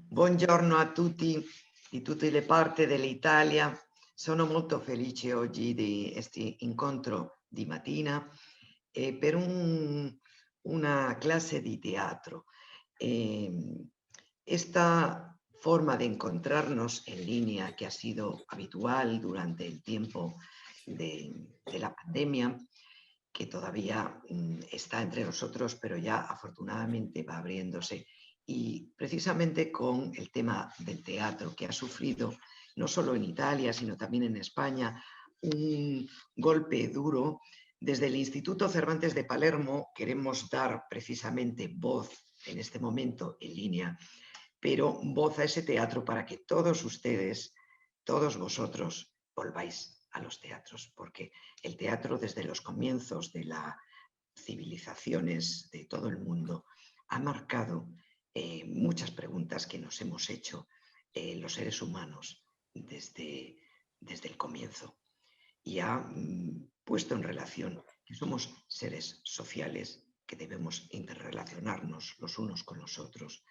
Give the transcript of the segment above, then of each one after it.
Buongiorno a tutti di tutte le parti dell'Italia. Sono molto felice oggi di questo incontro di mattina per una clase di teatro. Esta forma de encontrarnos en línea que ha sido habitual durante el tiempo de la pandemia, que todavía está entre nosotros, pero ya afortunadamente va abriéndose. Y precisamente con el tema del teatro, que ha sufrido no solo en Italia, sino también en España, un golpe duro. Desde el Instituto Cervantes de Palermo queremos dar precisamente voz en este momento en línea, pero voz a ese teatro para que todos ustedes, todos vosotros, volváis a los teatros, porque el teatro desde los comienzos de las civilizaciones de todo el mundo ha marcado muchas preguntas que nos hemos hecho los seres humanos desde el comienzo, y ha puesto en relación que somos seres sociales, que debemos interrelacionarnos los unos con los otros.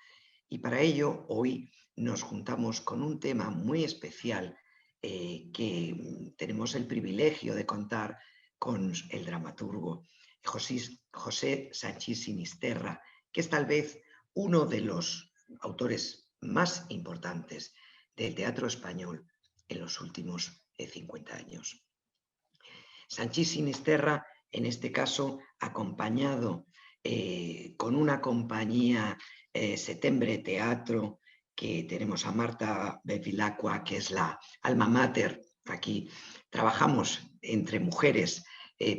Y para ello hoy nos juntamos con un tema muy especial que tenemos el privilegio de contar con el dramaturgo José Sanchis Sinisterra, que es tal vez uno de los autores más importantes del teatro español en los últimos 50 años. Sanchis Sinisterra, en este caso, acompañado con una compañía Settembre Teatro, que tenemos a Marta Bevilacqua, que es la alma mater. Aquí trabajamos entre mujeres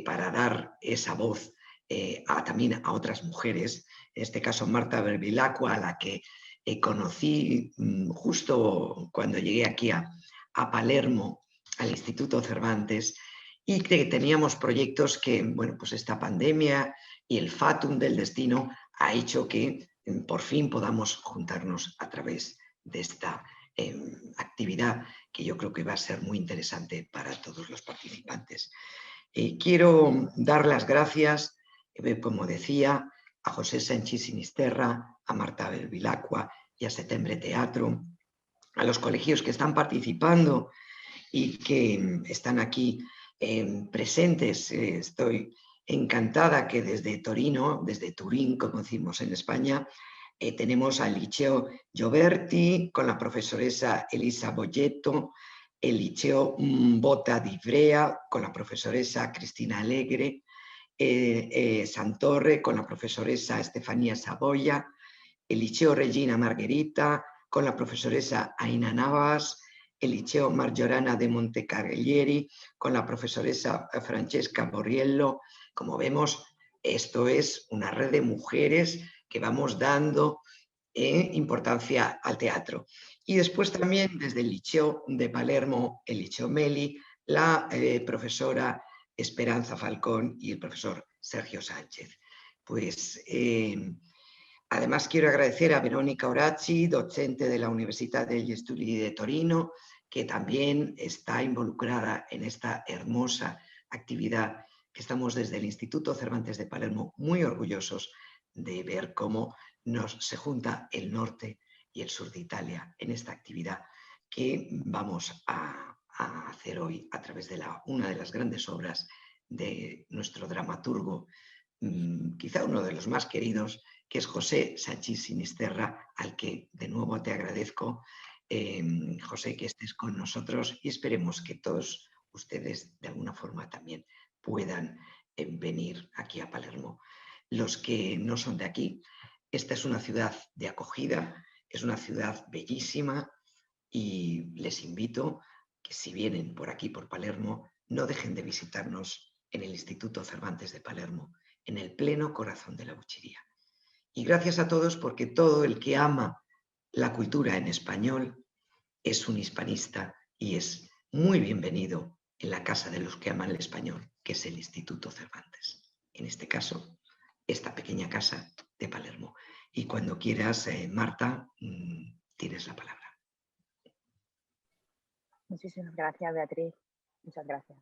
para dar esa voz también a otras mujeres. En este caso, Marta Bevilacqua, a la que conocí justo cuando llegué aquí a Palermo, al Instituto Cervantes, y que teníamos proyectos que, bueno, pues esta pandemia y el fatum del destino ha hecho que por fin podamos juntarnos a través de esta actividad, que yo creo que va a ser muy interesante para todos los participantes. Quiero dar las gracias, como decía, a José Sanchis Sinisterra, a Marta Bevilacqua y a Settembre Teatro, a los colegios que están participando y que están aquí presentes. Estoy encantada que desde Torino, desde Turín, como decimos en España, tenemos al Liceo Gioberti con la profesoresa Elisa Boyetto, el Liceo Bota di Ivrea con la profesoresa Cristina Alegre, Santorre con la profesoresa Estefanía Saboya, el Liceo Regina Margherita con la profesoresa Aina Navas, el Liceo Margiorana de Montecaglieri con la profesoresa Francesca Borriello. Como vemos, esto es una red de mujeres que vamos dando importancia al teatro. Y después también desde el Liceo de Palermo, el Liceo Meli, la profesora Esperanza Falcón y el profesor Sergio Sánchez. Pues además quiero agradecer a Verónica Orazzi, docente de la Universidad degli Studi de Torino, que también está involucrada en esta hermosa actividad que estamos desde el Instituto Cervantes de Palermo muy orgullosos de ver cómo se junta el norte y el sur de Italia en esta actividad que vamos a hacer hoy a través de una de las grandes obras de nuestro dramaturgo, quizá uno de los más queridos, que es José Sanchis Sinisterra, al que de nuevo te agradezco, José, que estés con nosotros, y esperemos que todos ustedes de alguna forma también puedan venir aquí a Palermo. Los que no son de aquí, esta es una ciudad de acogida, es una ciudad bellísima, y les invito que si vienen por aquí, por Palermo, no dejen de visitarnos en el Instituto Cervantes de Palermo, en el pleno corazón de la Buchería. Y gracias a todos, porque todo el que ama la cultura en español es un hispanista y es muy bienvenido en la casa de los que aman el español, que es el Instituto Cervantes. En este caso, esta pequeña casa de Palermo. Y cuando quieras, Marta, tienes la palabra. Muchísimas gracias, Beatriz. Muchas gracias.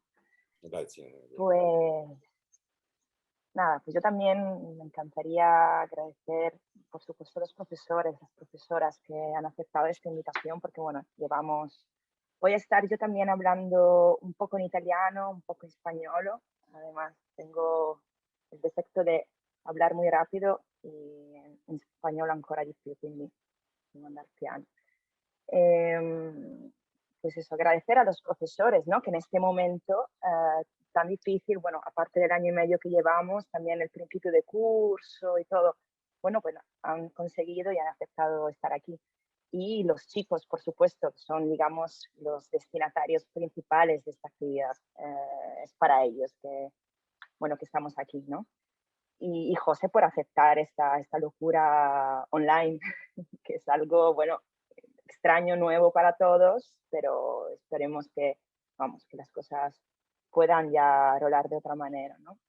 Gracias. Pues nada, pues yo también me encantaría agradecer, por supuesto, a los profesores, las profesoras que han aceptado esta invitación, porque bueno, voy a estar yo también hablando un poco en italiano, un poco en español. Además, tengo el defecto de hablar muy rápido y en español ancora di più, quindi devo andare piano. Pues eso, agradecer a los profesores, ¿no? Que en este momento tan difícil, bueno, aparte del año y medio que llevamos, también el principio de curso y todo, bueno, pues han conseguido y han aceptado estar aquí. Y los chicos, por supuesto, son, digamos, los destinatarios principales de esta actividad. Es para ellos que, bueno, que estamos aquí, ¿no? Y José por aceptar esta locura online, que es algo, bueno, extraño, nuevo para todos, pero esperemos que, vamos, que las cosas puedan ya rolar de otra manera, ¿no?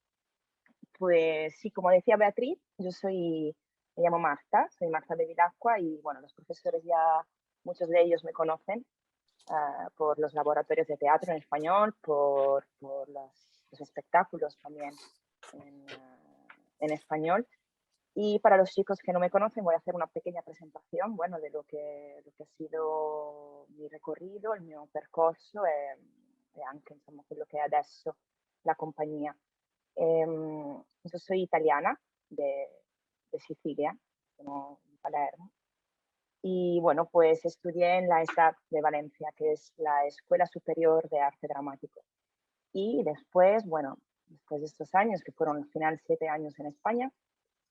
Pues sí, como decía Beatriz, me llamo Marta, soy Marta de Vilacqua y bueno, los profesores ya, muchos de ellos me conocen por los laboratorios de teatro en español, por los espectáculos también en español. Y para los chicos que no me conocen, voy a hacer una pequeña presentación, bueno, de lo que ha sido mi recorrido, il mio percorso e anche, insomma, quello che è adesso la compagnia. Yo soy italiana de Sicilia, como de Palermo, y bueno, pues estudié en la ESAD de Valencia, que es la Escuela Superior de Arte Dramático. Y después, bueno, después de estos años, que fueron al final 7 años en España,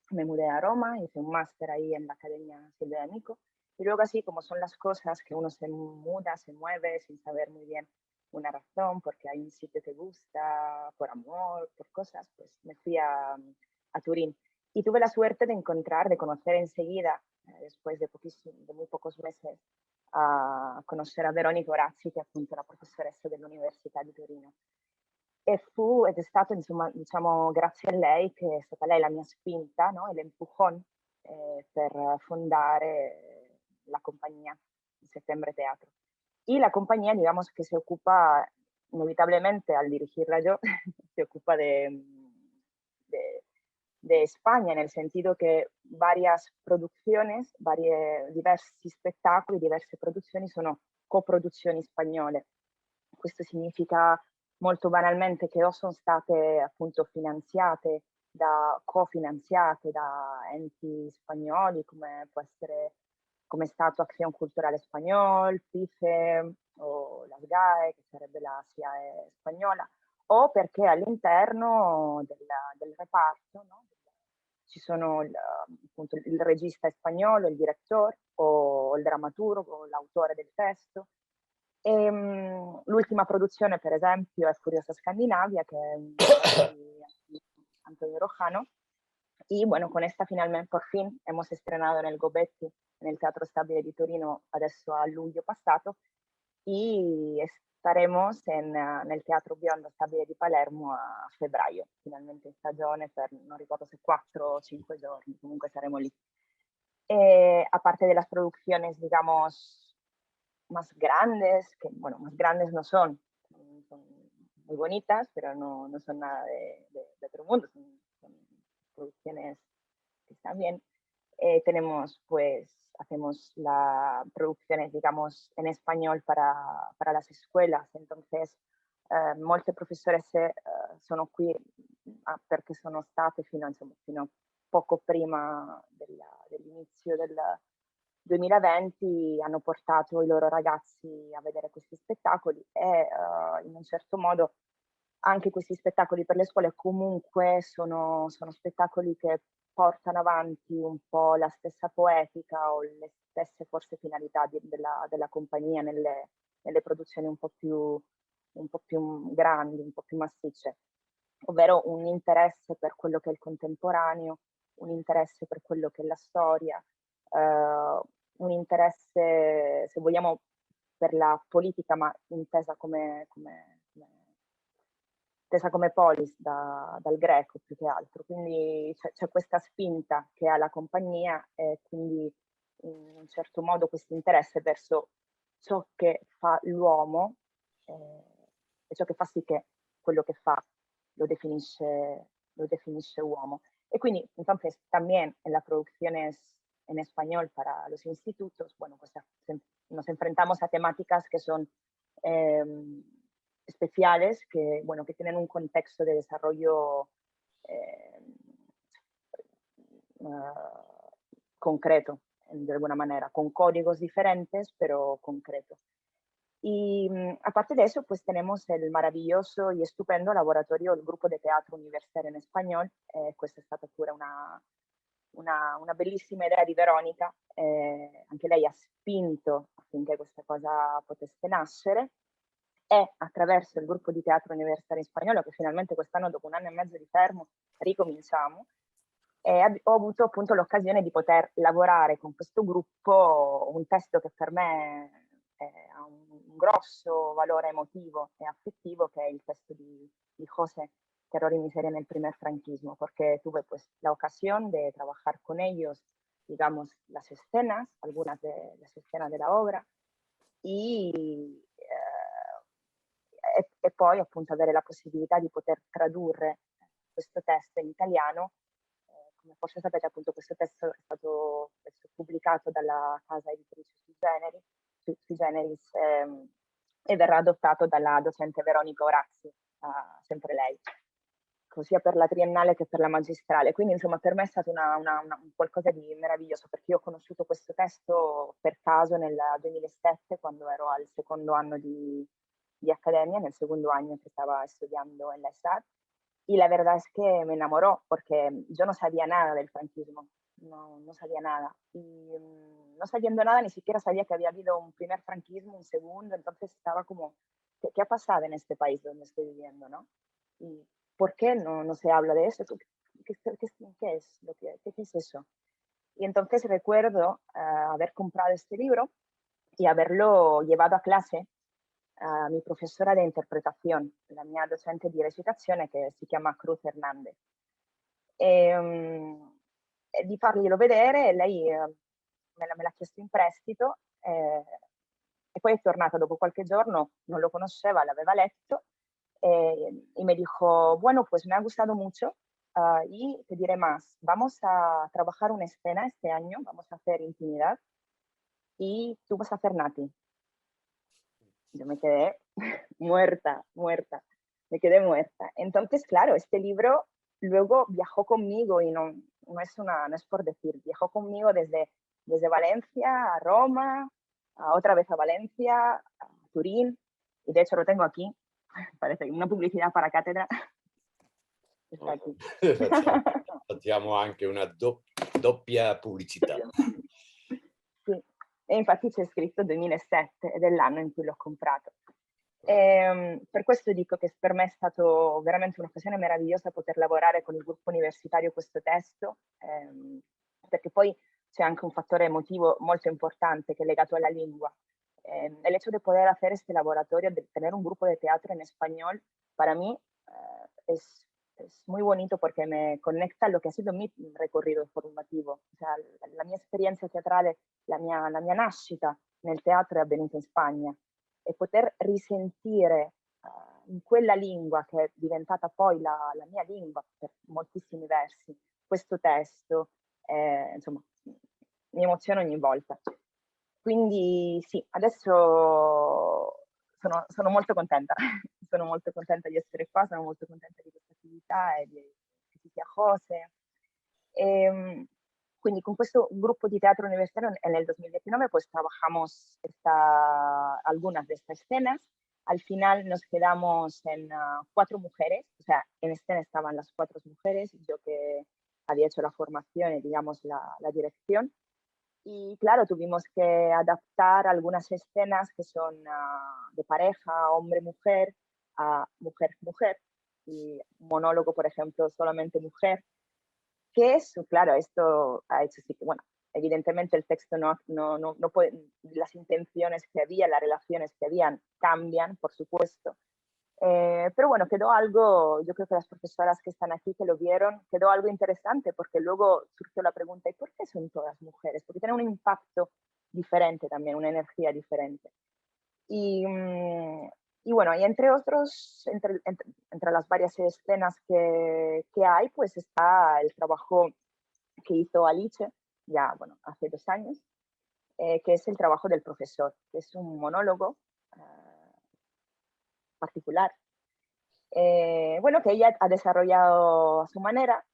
me mudé a Roma, hice un máster ahí en la Academia Silvia D'Amico, y luego así como son las cosas, que uno se muda, se mueve sin saber muy bien una razón, porque hay un sitio que gusta, por amor, por cosas, pues me fui a Turín. Y tuve la suerte de conocer enseguida, después de muy pocos meses, a conocer a Veronica Orazzi, che è appunto la professoressa dell'Università di Torino. Ed è stato, insomma, diciamo, grazie a lei che è stata lei la mia spinta, no? El empujón per fondare la compañía Settembre Teatro. Y la compañía, digamos, que se ocupa, inevitablemente al dirigirla yo, se ocupa de España, en el sentido che varias producciones, diversi spettacoli, diverse produzioni sono coproduzioni spagnole. Questo significa molto banalmente che o sono state appunto cofinanziate da enti spagnoli, come come è stato Acción Cultural Español, PIFE o la SGAE, che sarebbe la SIAE spagnola, o perché all'interno del reparto, no? Ci sono appunto il regista spagnolo, il direttore o il drammaturgo, l'autore del testo. L'ultima produzione, per esempio, è Furiosa Scandinavia, che è un di Antonio Rojano. Y bueno, con esta finalmente, por fin, hemos estrenado en el Gobetti, en el Teatro Stabile di Torino, adesso a luglio passato, y staremos nel Teatro Biondo Stabile di Palermo a febbraio, finalmente in stagione per, non ricordo se 4 o 5 giorni, comunque saremo lì. Aparte de las producciones, digamos, más grandes, que bueno, más grandes no son muy bonitas, pero no son nada de otro mundo, son producciones que están bien. Hacemos las producciones, digamos, en español para las escuelas, entonces molte professoresse sono qui perché sono state fino a poco prima dell'inizio del 2020, hanno portato i loro ragazzi a vedere questi spettacoli e in un certo modo anche questi spettacoli per le scuole comunque sono spettacoli che portano avanti un po' la stessa poetica o le stesse forse finalità della compagnia nelle produzioni un po' più grandi, un po' più massicce, ovvero un interesse per quello che è il contemporaneo, un interesse per quello che è la storia, un interesse, se vogliamo, per la politica, ma intesa come intesa come polis dal greco più che altro, quindi c'è questa spinta che ha la compagnia e quindi in un certo modo questo interesse verso ciò che fa l'uomo e ciò che fa sì che quello che fa lo definisce uomo. Y entonces también en las producciones en español para los institutos, bueno, pues nos enfrentamos a temáticas que son eh, especiales, que, bueno, que tienen un contexto de desarrollo concreto, de alguna manera, con códigos diferentes, pero concreto. Y aparte de eso, pues tenemos el maravilloso y estupendo laboratorio, el Grupo de Teatro Universitario in Espagnol. Questa è stata pure una bellissima idea di Veronica, anche lei ha spinto affinché questa cosa potesse nascere. E attraverso il gruppo di teatro universitario in spagnolo, che finalmente quest'anno, dopo un anno e mezzo di fermo, ricominciamo, ho avuto appunto l'occasione di poter lavorare con questo gruppo un testo che per me ha un grosso valore emotivo e affettivo, que es el texto de José, Terror y Miseria en el primer franquismo, porque tuve pues la ocasión de trabajar con ellos, digamos, las escenas, algunas de las escenas de la obra, e poi appunto avere la possibilità di poter tradurre questo testo in italiano. Come forse sapete, appunto, questo testo è stato pubblicato dalla casa editrice Sui Generis, e verrà adottato dalla docente Veronica Orazzi, sempre lei, sia per la triennale che per la magistrale. Quindi insomma per me è stato un qualcosa di meraviglioso, perché io ho conosciuto questo testo per caso nel 2007, quando ero al secondo anno di accademia, nel segundo año que estaba estudiando en la ESAD. Y la verdad es que me enamoró, porque yo no sabía nada del franquismo, no sabía nada. Y no sabiendo nada, ni siquiera sabía que había habido un primer franquismo, un segundo, entonces estaba como, ¿qué ha pasado en este país donde estoy viviendo, no? ¿Y por qué no se habla de eso? ¿Qué es eso? Y entonces recuerdo haber comprado este libro y haberlo llevado a clase a mi professora di interpretazione, la mia docente di recitazione che si chiama Cruz Hernández. E di farglielo vedere, lei me l'ha chiesto in prestito e poi è tornata dopo qualche giorno, non lo conosceva, l'aveva letto y me dijo, bueno, pues me ha gustado mucho y te diré más, vamos a trabajar una escena este año, vamos a hacer intimidad y tú vas a hacer Nati. Yo me quedé muerta, me quedé muerta. Entonces, claro, este libro luego viajó conmigo y no es por decir, viajó conmigo desde Valencia a Roma, otra vez a Valencia, a Turín, y de hecho lo tengo aquí, parece una pubblicità para cátedra. Está aquí. Facciamo anche una doppia pubblicità. Sì, e infatti c'è scritto 2007 ed è l'anno in cui l'ho comprato. Per questo dico che per me è stato veramente un'occasione meravigliosa poter lavorare con il gruppo universitario questo testo, perché poi c'è anche un fattore emotivo molto importante que es legato alla lingua. El hecho de poder hacer este laboratorio, de tener un grupo de teatro en español, para mí es muy bonito porque me conecta a lo que ha sido mi recorrido formativo. O sea, la mia esperienza teatrale, la mia nascita nel teatro è avvenuta in Spagna, e poter risentire in quella lingua che è diventata poi la mia lingua per moltissimi versi, questo testo, insomma, mi emoziona ogni volta. Quindi sì, adesso sono molto contenta, sono molto contenta di essere qua, sono molto contenta di questa attività e che ci sia José. Quindi con questo grupo de teatro universitario en el 2019 pues trabajamos algunas de estas escenas. Al final nos quedamos en 4 mujeres, o sea, en escena estaban las 4 mujeres, yo que había hecho la formación y digamos la dirección. Y claro, tuvimos que adaptar algunas escenas que son de pareja, hombre-mujer, a mujer-mujer, y monólogo, por ejemplo, solamente mujer. Que eso, claro, esto ha hecho sí que, bueno, evidentemente el texto no puede, las intenciones que había, las relaciones que habían cambian, por supuesto, Pero bueno, quedó algo, yo creo que las profesoras que están aquí que lo vieron, quedó algo interesante porque luego surgió la pregunta, ¿y por qué son todas mujeres? Porque tienen un impacto diferente también, una energía diferente. Y, y bueno, y entre otros, entre las varias escenas que hay, pues está el trabajo que hizo Alice, ya, bueno, hace 2 años, que es el trabajo del profesor, que es un monólogo particular. Bueno, que ella ha desarrollado a su manera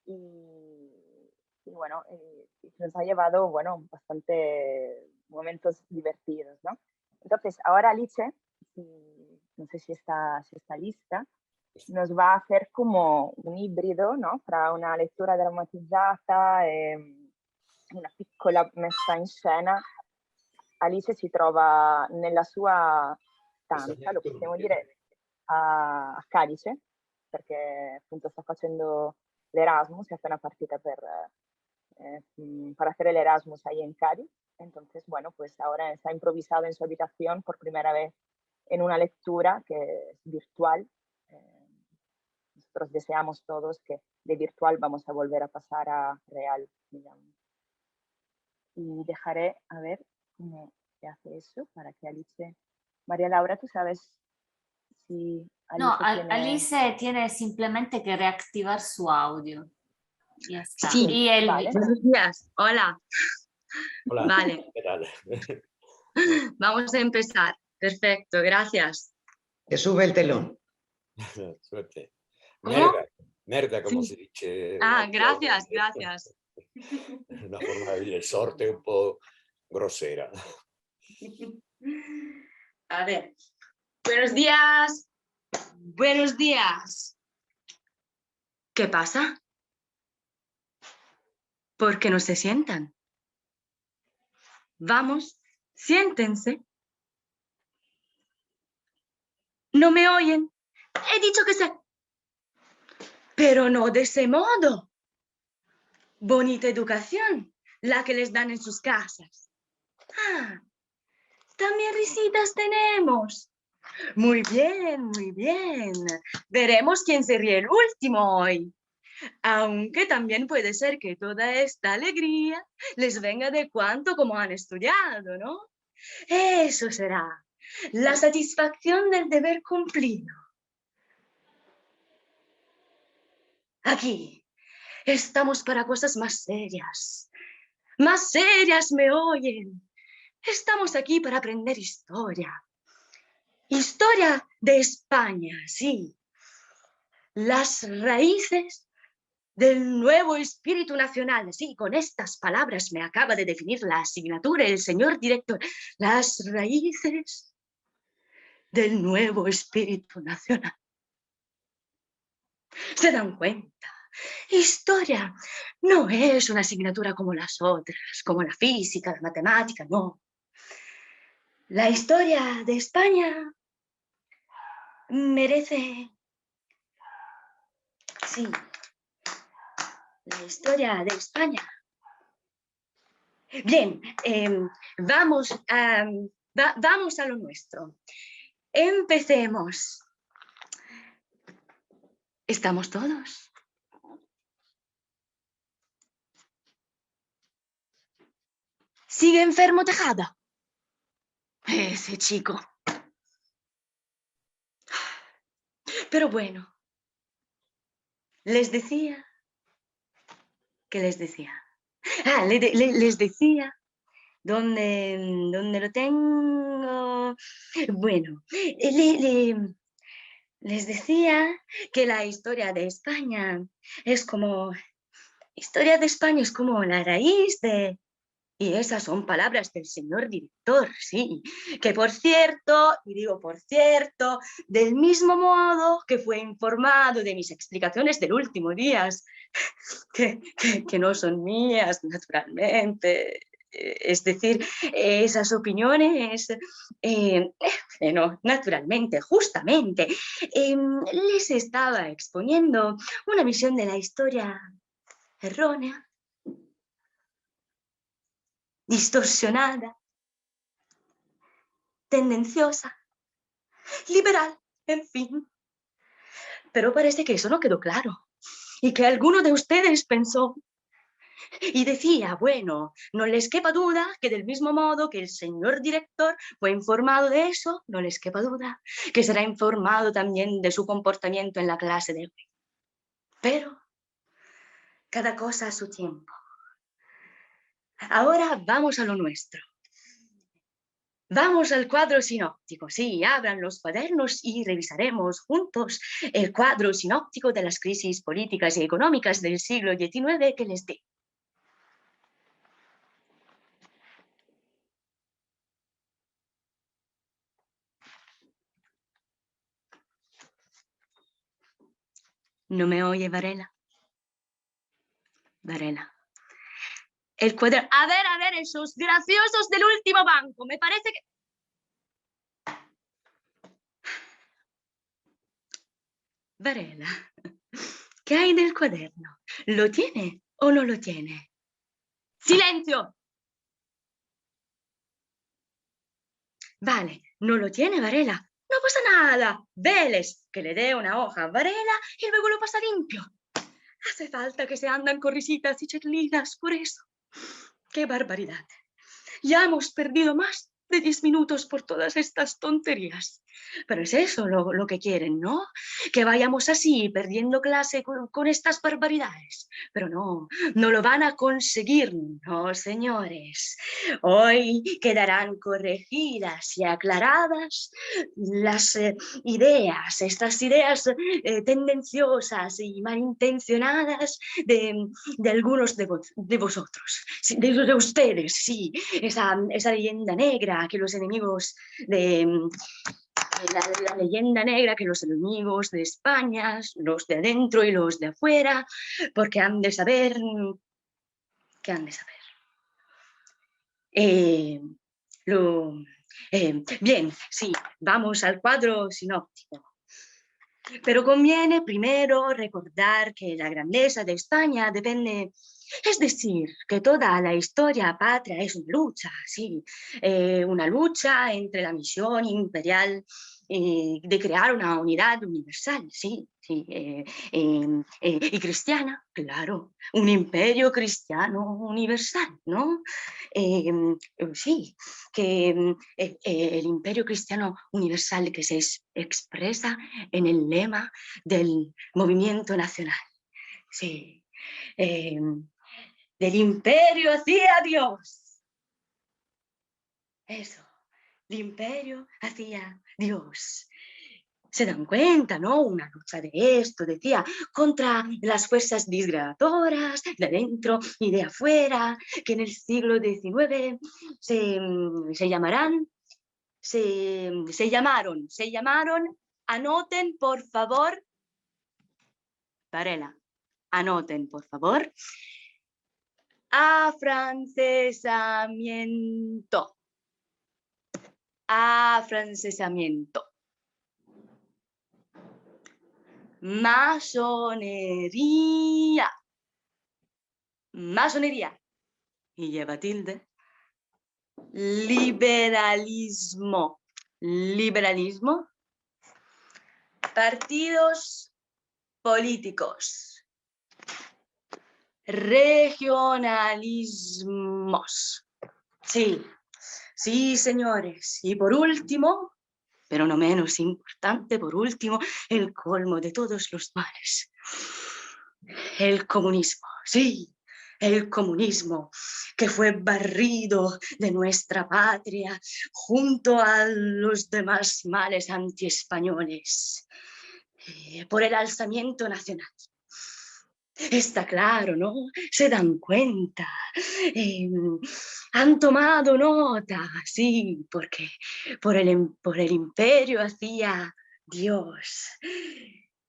y bueno, nos ha llevado, bueno, bastante momentos divertidos, ¿no? Entonces, ahora Alice, no sé si está lista, nos va a hacer come un ibrido, no? Fra una lettura drammatizzata e una piccola messa in scena. Alice si trova nella sua stanza, lo possiamo dire, a Cadice, perché appunto sta facendo l'Erasmus, è appena partita para hacer el Erasmus ahí en Cádiz. Entonces, bueno, pues ahora está improvisado en su habitación por primera vez en una lectura que es virtual. Nosotros deseamos todos que de virtual vamos a volver a pasar a real, digamos. Y dejaré a ver cómo se hace eso para que Alice... María Laura, ¿tú sabes si Alice No, tiene... Alice tiene simplemente que reactivar su audio. Ya está. Sí, Y el... vale. Buenos días, hola. Hola, Vale, ¿qué tal? vamos a empezar. Perfecto, gracias. Que sube el telón. Suerte. ¿Cómo? Merda, como Sí. si dice. Ah, gracias, gracias. Una forma de dire sorte un po' grosera. A ver, buenos días. Buenos días. ¿Qué pasa? ¿Por qué no se sientan? Vamos, siéntense. ¿No me oyen? He dicho que se... Pero no de ese modo. Bonita educación, la que les dan en sus casas. Ah, también risitas tenemos. Muy bien, muy bien. Veremos quién se ríe el último hoy. Aunque también puede ser que toda esta alegría les venga de cuanto como han estudiado, ¿no? Eso será la satisfacción del deber cumplido. Aquí estamos para cosas más serias. Más serias, ¿me oyen? Estamos aquí para aprender historia. Historia de España, sí. Las raíces del nuevo espíritu nacional. Sí, con estas palabras me acaba de definir la asignatura el señor director. Las raíces del nuevo espíritu nacional. ¿Se dan cuenta? Historia no es una asignatura como las otras, como la física, la matemática, no. La historia de España merece... Sí, la historia de España. Bien, vamos a lo nuestro. Empecemos. ¿Estamos todos? ¿Sigue enfermo Tejada? Ese chico. Pero bueno, les decía... ¿Qué les decía? Ah, les decía ¿dónde lo tengo? Bueno, les decía que la historia de España es como... Historia de España es como la raíz de... Y esas son palabras del señor director, sí. Que por cierto, y digo por cierto, del mismo modo que fue informado de mis explicaciones del último día, que no son mías, naturalmente. Es decir, esas opiniones, no, naturalmente, justamente, les estaba exponiendo una visión de la historia errónea, distorsionada, tendenciosa, liberal, en fin. Pero parece que eso no quedó claro y que alguno de ustedes pensó y decía, bueno, no les quepa duda que del mismo modo que el señor director fue informado de eso, no les quepa duda que será informado también de su comportamiento en la clase de hoy. Pero cada cosa a su tiempo. Ahora vamos a lo nuestro. Vamos al cuadro sinóptico. Sí, abran los cuadernos y revisaremos juntos el cuadro sinóptico de las crisis políticas y económicas del siglo XIX que les di. ¿No me oye, Varela? Varela. El cuaderno. A ver, esos graciosos del último banco. Me parece que... Varela, ¿qué hay del cuaderno? ¿Lo tiene o no lo tiene? ¡Silencio! Vale, no lo tiene, Varela. No pasa nada. Veles, que le dé una hoja a Varela y luego lo pasa limpio. Hace falta que se andan con risitas y chetlinas por eso. ¡Qué barbaridad! Ya hemos perdido más de 10 minutos por todas estas tonterías. Pero es eso lo que quieren, ¿no? Que vayamos así, perdiendo clase con estas barbaridades. Pero no lo van a conseguir, no, señores. Hoy quedarán corregidas y aclaradas las ideas, estas ideas tendenciosas y malintencionadas de algunos de vosotros, de ustedes, sí. Esa leyenda negra que los enemigos de... La leyenda negra que los enemigos de España, los de adentro y los de afuera, porque han de saber... ¿Qué han de saber? Bien, sí, vamos al cuadro sinóptico. Pero conviene primero recordar que la grandeza de España depende... Es decir, que toda la historia patria es una lucha, sí, una lucha entre la misión imperial de crear una unidad universal, sí, y cristiana, claro, un imperio cristiano universal, ¿no? Sí, que el imperio cristiano universal que se expresa en el lema del movimiento nacional, sí. Del imperio hacia Dios. Eso, del imperio hacia Dios. Se dan cuenta, ¿no? Una lucha de esto, decía, contra las fuerzas disgregadoras de adentro y de afuera, que en el siglo XIX se llamaron, anoten por favor, Varela, anoten por favor, afrancesamiento. Afrancesamiento. Masonería. Masonería. Y lleva tilde. Liberalismo. Liberalismo. Partidos políticos. Regionalismos. Sí, sí, señores. Y por último, pero no menos importante, por último, el colmo de todos los males. El comunismo, sí, el comunismo, que fue barrido de nuestra patria junto a los demás males antiespañoles por el alzamiento nacional. Está claro, ¿no? Se dan cuenta. Han tomado nota, sí, porque por el imperio hacia Dios,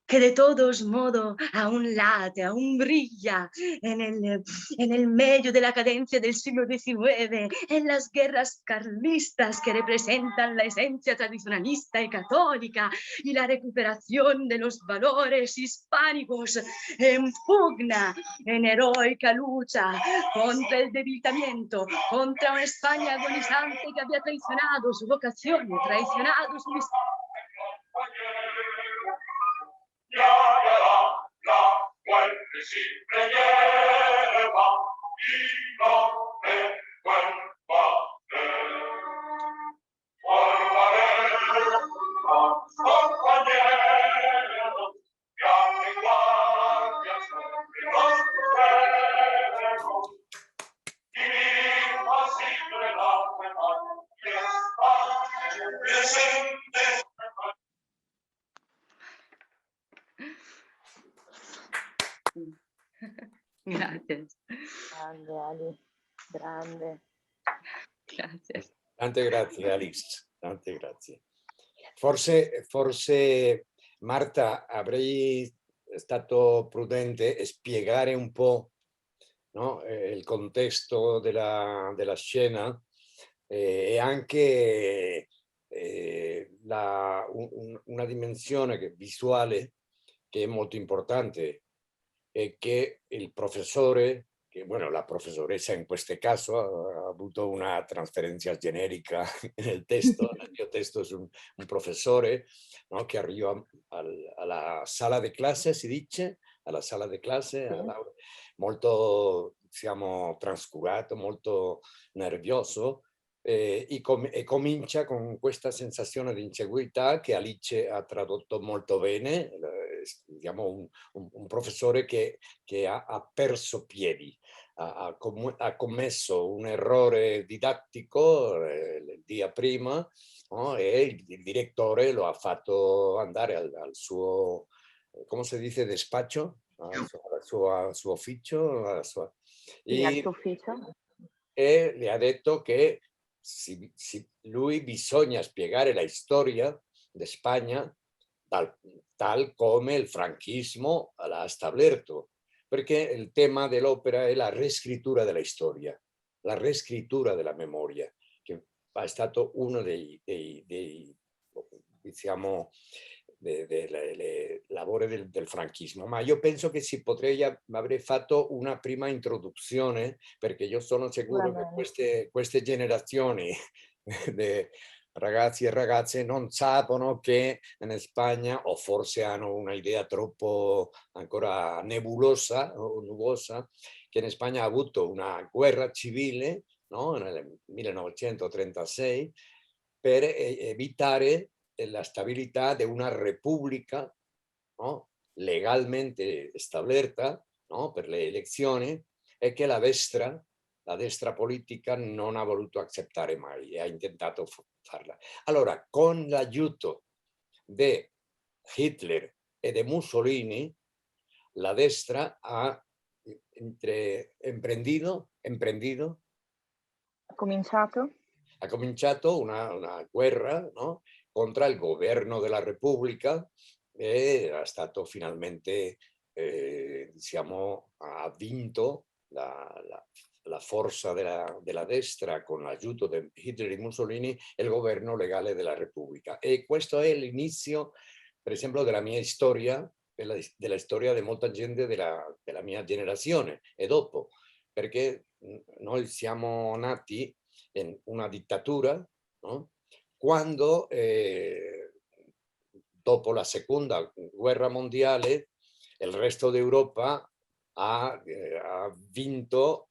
que de todos modos aún late, aún brilla en el medio de la cadencia del siglo XIX, en las guerras carlistas que representan la esencia tradicionalista y católica y la recuperación de los valores hispánicos en pugna, en heroica lucha contra el debilitamiento, contra una España agonizante que había traicionado su vocación, traicionado su misión. Gracias. Grande, Ali, grande. Gracias. Tante grazie Alice, tante grazie. Forse Marta avrei stato prudente spiegare un po', no, il contesto della scena e anche una dimensione visuale che è molto importante e che il professore, che bueno, la professoressa in questo caso ha avuto una trasferenza generica nel testo, nel mio testo su un professore, no, che arriva alla sala di classe, si dice, alla sala di classe, molto, diciamo, trascurato, molto nervioso, e comincia con questa sensazione di insegurità che Alice ha tradotto molto bene, diciamo un professore che ha perso piedi, ha commesso un errore didattico il dia prima, no? E il direttore lo ha fatto andare al suo, come si dice, despacho, al suo ufficio, Sì, al suo ufficio. e le ha detto che lui bisogna spiegare la storia di Spagna tal come il franchismo l'ha stabilito, perché il tema dell'opera è la riscrittura della storia, la riscrittura della memoria, che è stato uno dei diciamo, lavori del franchismo. Ma io penso che si potrebbe aver fatto una prima introduzione, perché io sono sicuro che queste generazioni di ragazzi e ragazze non sappiano che in Spagna, o forse hanno un'idea troppo ancora nebulosa o nuvosa, che in Spagna ha avuto una guerra civile, no? Nel 1936, per evitare la stabilità di una repubblica, no? Legalmente stabilita, no? Per le elezioni, e che la destra politica non ha voluto accettare mai e ha intentato farla. Allora, con l'aiuto di Hitler e di Mussolini, la destra ha ha cominciato una guerra, no? Contro il governo della Repubblica e è stato finalmente, diciamo, ha vinto la forza della destra con l'aiuto di Hitler e Mussolini e il governo legale della Repubblica. E questo è l'inizio, per esempio, della mia storia, della storia di molta gente della mia generazione e dopo, perché noi siamo nati in una dittatura, no? Quando dopo la seconda guerra mondiale il resto d'Europa ha vinto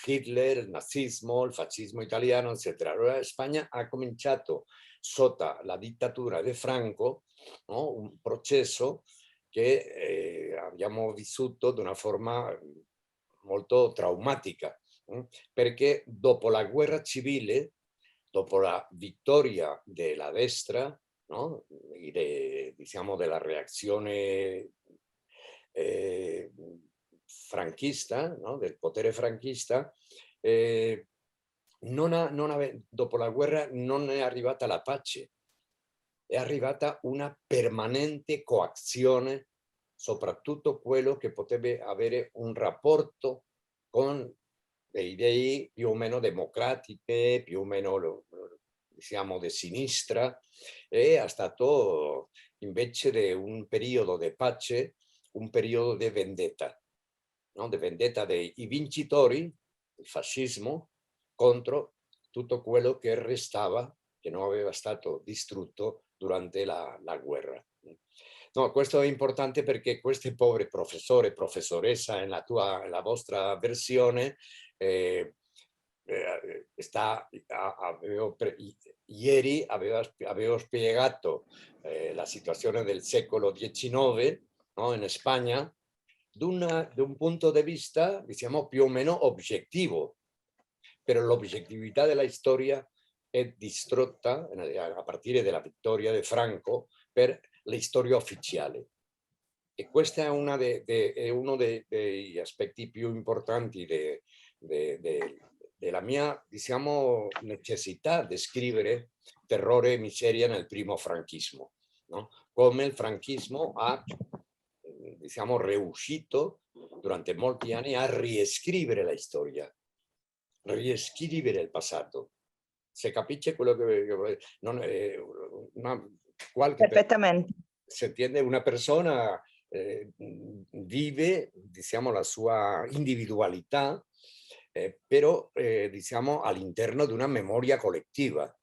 Hitler, il nazismo, il fascismo italiano, eccetera. Allora Spagna ha cominciato sotto la dittatura di Franco, no? Un processo che abbiamo vissuto di una forma molto traumatica, perché dopo la guerra civile, dopo la vittoria della destra, no? Diciamo della reazione franchista, no? Del potere franchista, dopo la guerra non è arrivata la pace, è arrivata una permanente coazione, soprattutto quello che potrebbe avere un rapporto con le idee più o meno democratiche, più o meno diciamo di sinistra, e è stato invece di un periodo di pace, un periodo di vendetta, no? Di vendetta dei vincitori, il fascismo, contro tutto quello che restava, che non aveva stato distrutto durante la guerra. No, questo è importante perché questi poveri professori e professoressa nella vostra versione ieri avevo spiegato la situazione del secolo XIX, no, in Spagna da un punto di vista, diciamo, più o meno oggettivo, però l'oggettività della storia è distrutta a partire dalla vittoria di Franco per la storia ufficiale. E questo è, uno degli aspetti più importanti della mia, diciamo, necessità di scrivere terrore e miseria nel primo franchismo, no? Come il franchismo ha, diciamo, riuscito durante molti anni a riscrivere la storia, riscrivere il passato. Se capisce quello che non è Perfettamente. se entiende, una persona vive, diciamo, la sua individualità, però diciamo all'interno di una memoria collettiva.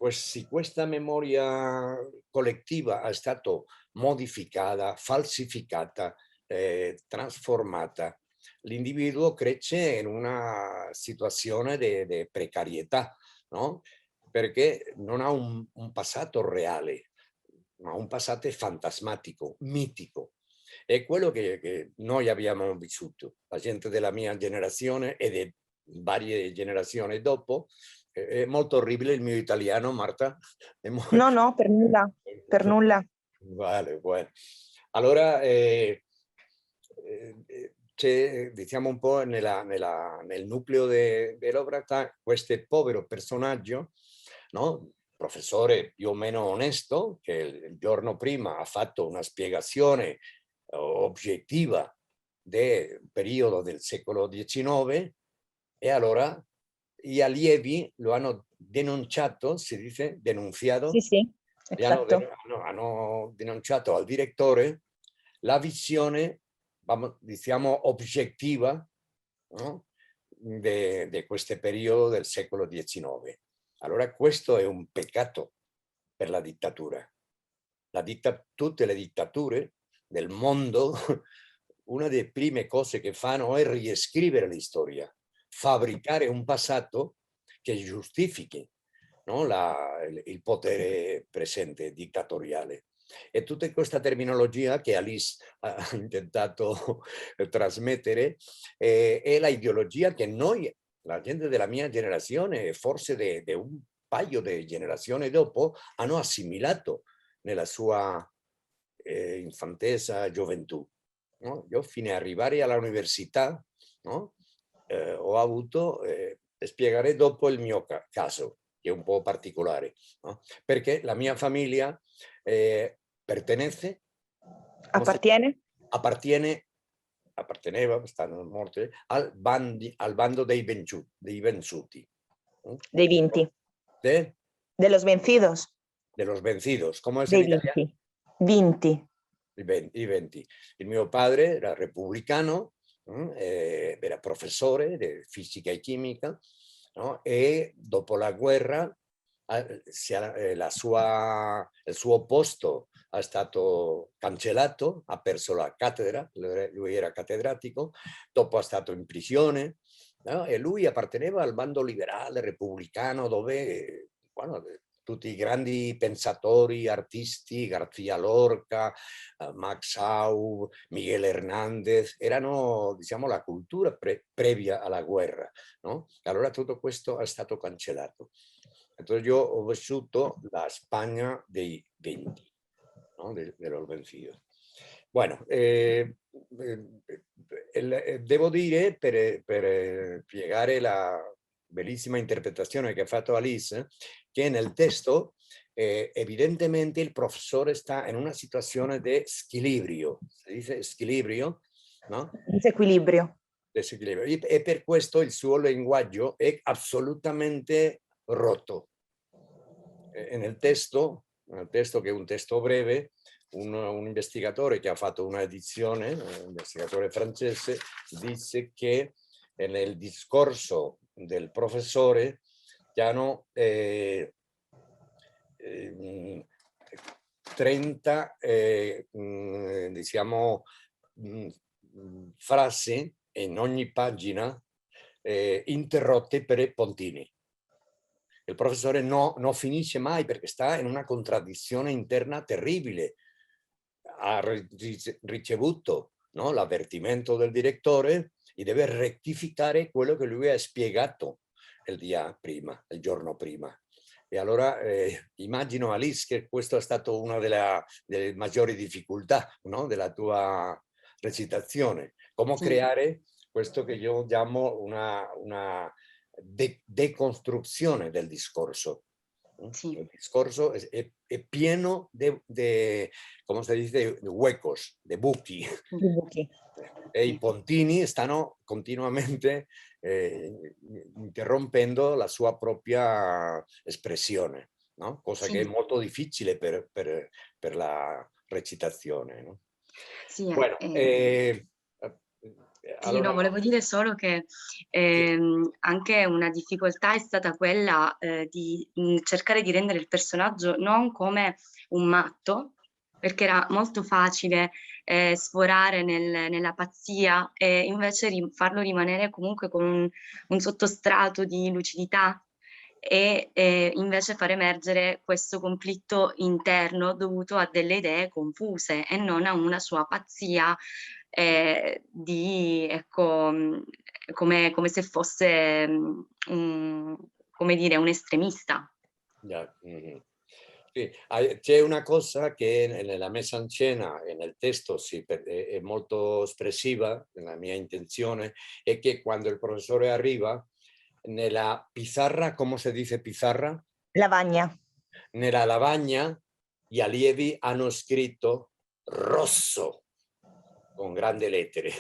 Se questa memoria collettiva è stata modificata, falsificata, trasformata, l'individuo cresce in una situazione di precarietà, no? Perché non ha un passato reale, ma un passato fantasmatico, mitico. È quello che noi abbiamo vissuto, la gente della mia generazione e di varie generazioni dopo. È molto orribile il mio italiano, Marta. No, no, per nulla, per nulla. Vale, bueno. Allora, c'è, diciamo, un po' nel nucleo dell'opera questo povero personaggio, no? Professore più o meno onesto, che il giorno prima ha fatto una spiegazione oggettiva del periodo del secolo XIX, e allora gli allievi lo hanno denunciato, si dice, denunziato, Sì, sì, esatto. hanno denunciato al direttore la visione, diciamo, oggettiva, no? di questo periodo del secolo XIX. Allora questo è un peccato per la dittatura. Tutte le dittature del mondo, una delle prime cose che fanno è riscrivere la storia, fabbricare un passato che giustifichi, no? Il potere presente dittatoriale. E tutta questa terminologia che Alice ha intentato trasmettere è la ideologia che noi, la gente della mia generazione e forse di un paio di generazioni dopo, hanno assimilato nella sua infantesa gioventù. No? Io fino ad arrivare all'università, no? Ho avuto, spiegare dopo il mio caso, che è un po' particolare, no? Perché la mia famiglia apparteneva, stanno morti, al bando dei venzuti. Dei vinti. De los vencidos. De los vencidos. ¿Cómo es dei en italiano? Vinti. I 20. Il mio padre era repubblicano, era professore di fisica e chimica, no? E dopo la guerra il suo posto è stato cancellato, ha perso la cattedra, lui era cattedratico, dopo è stato in prigione, no? E lui apparteneva al bando liberale, repubblicano, dove tutti i grandi pensatori, artisti, García Lorca, Max Aub, Miguel Hernández, erano, diciamo, la cultura previa alla guerra, no? Allora tutto questo è stato cancellato. Entonces yo ho vissuto la Spagna dei 20, ¿no? de los vencidos. Bueno, devo dire, per spiegare la bellissima interpretazione che ha fatto Alice, che nel testo evidentemente il professore sta in una situazione di squilibrio, si dice squilibrio, no? Disequilibrio. E per questo il suo linguaggio è assolutamente rotto. Nel testo, che è un testo breve, un investigatore che ha fatto una edizione, un investigatore francese, dice che nel discorso del professore hanno 30 diciamo, frasi in ogni pagina interrotte per puntini. Il professore non finisce mai perché sta in una contraddizione interna terribile. Ha ricevuto, no, l'avvertimento del direttore e deve rettificare quello che lui ha spiegato il giorno prima. E allora immagino, Alice, che questa è stata una delle maggiori difficoltà, no, della tua recitazione. Come creare questo che io chiamo una deconstruzione del discorso. Sì. Il discorso è pieno de, come si dice, de huecos, de buchi. Di buchi. E i puntini stanno continuamente interrompendo la sua propria espressione, no? Cosa che è molto difficile per la recitazione, no? Sì, Bueno, sì, allora, no, volevo dire solo che anche una difficoltà è stata quella di cercare di rendere il personaggio non come un matto, perché era molto facile sforare nella pazzia e invece farlo rimanere comunque con un sottostrato di lucidità e invece far emergere questo conflitto interno dovuto a delle idee confuse e non a una sua pazzia ecco, come se fosse come dire, un estremista. Sì, c'è una cosa che nella messa in scena e nel testo è molto espressiva, la mia intenzione è che quando il professore arriva, nella pizarra, come si dice pizarra? Lavagna. Nella lavagna gli allievi hanno scritto rosso con grandi lettere.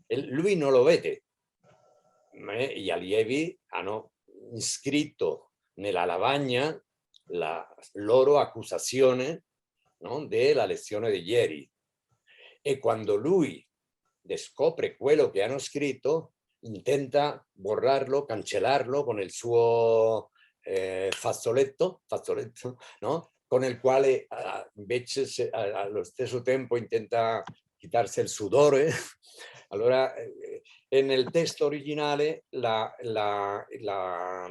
E lui non lo vede, ma gli allievi hanno scritto nella lavagna la loro accusazione, no, della lezione di ieri. E quando lui scopre quello che hanno scritto, intenta borrarlo, cancellarlo con il suo fazzoletto, no? Con il quale invece allo stesso tempo intenta quitarsi il sudore. Allora, nel testo originale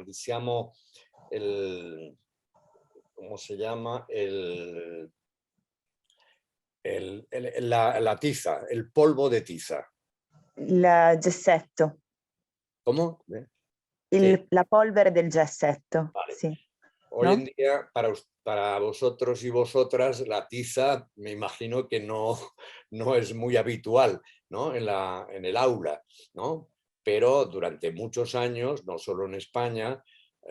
diciamo, ¿cómo se llama? La tiza, el polvo de tiza. Il gessetto. ¿Cómo? La polvere del gessetto. Vale. Sì. Hoy ¿no? en día, para vosotros y vosotras, la tiza me imagino que no es muy habitual, ¿no? en el aula, ¿no? Pero durante muchos años, no solo en España,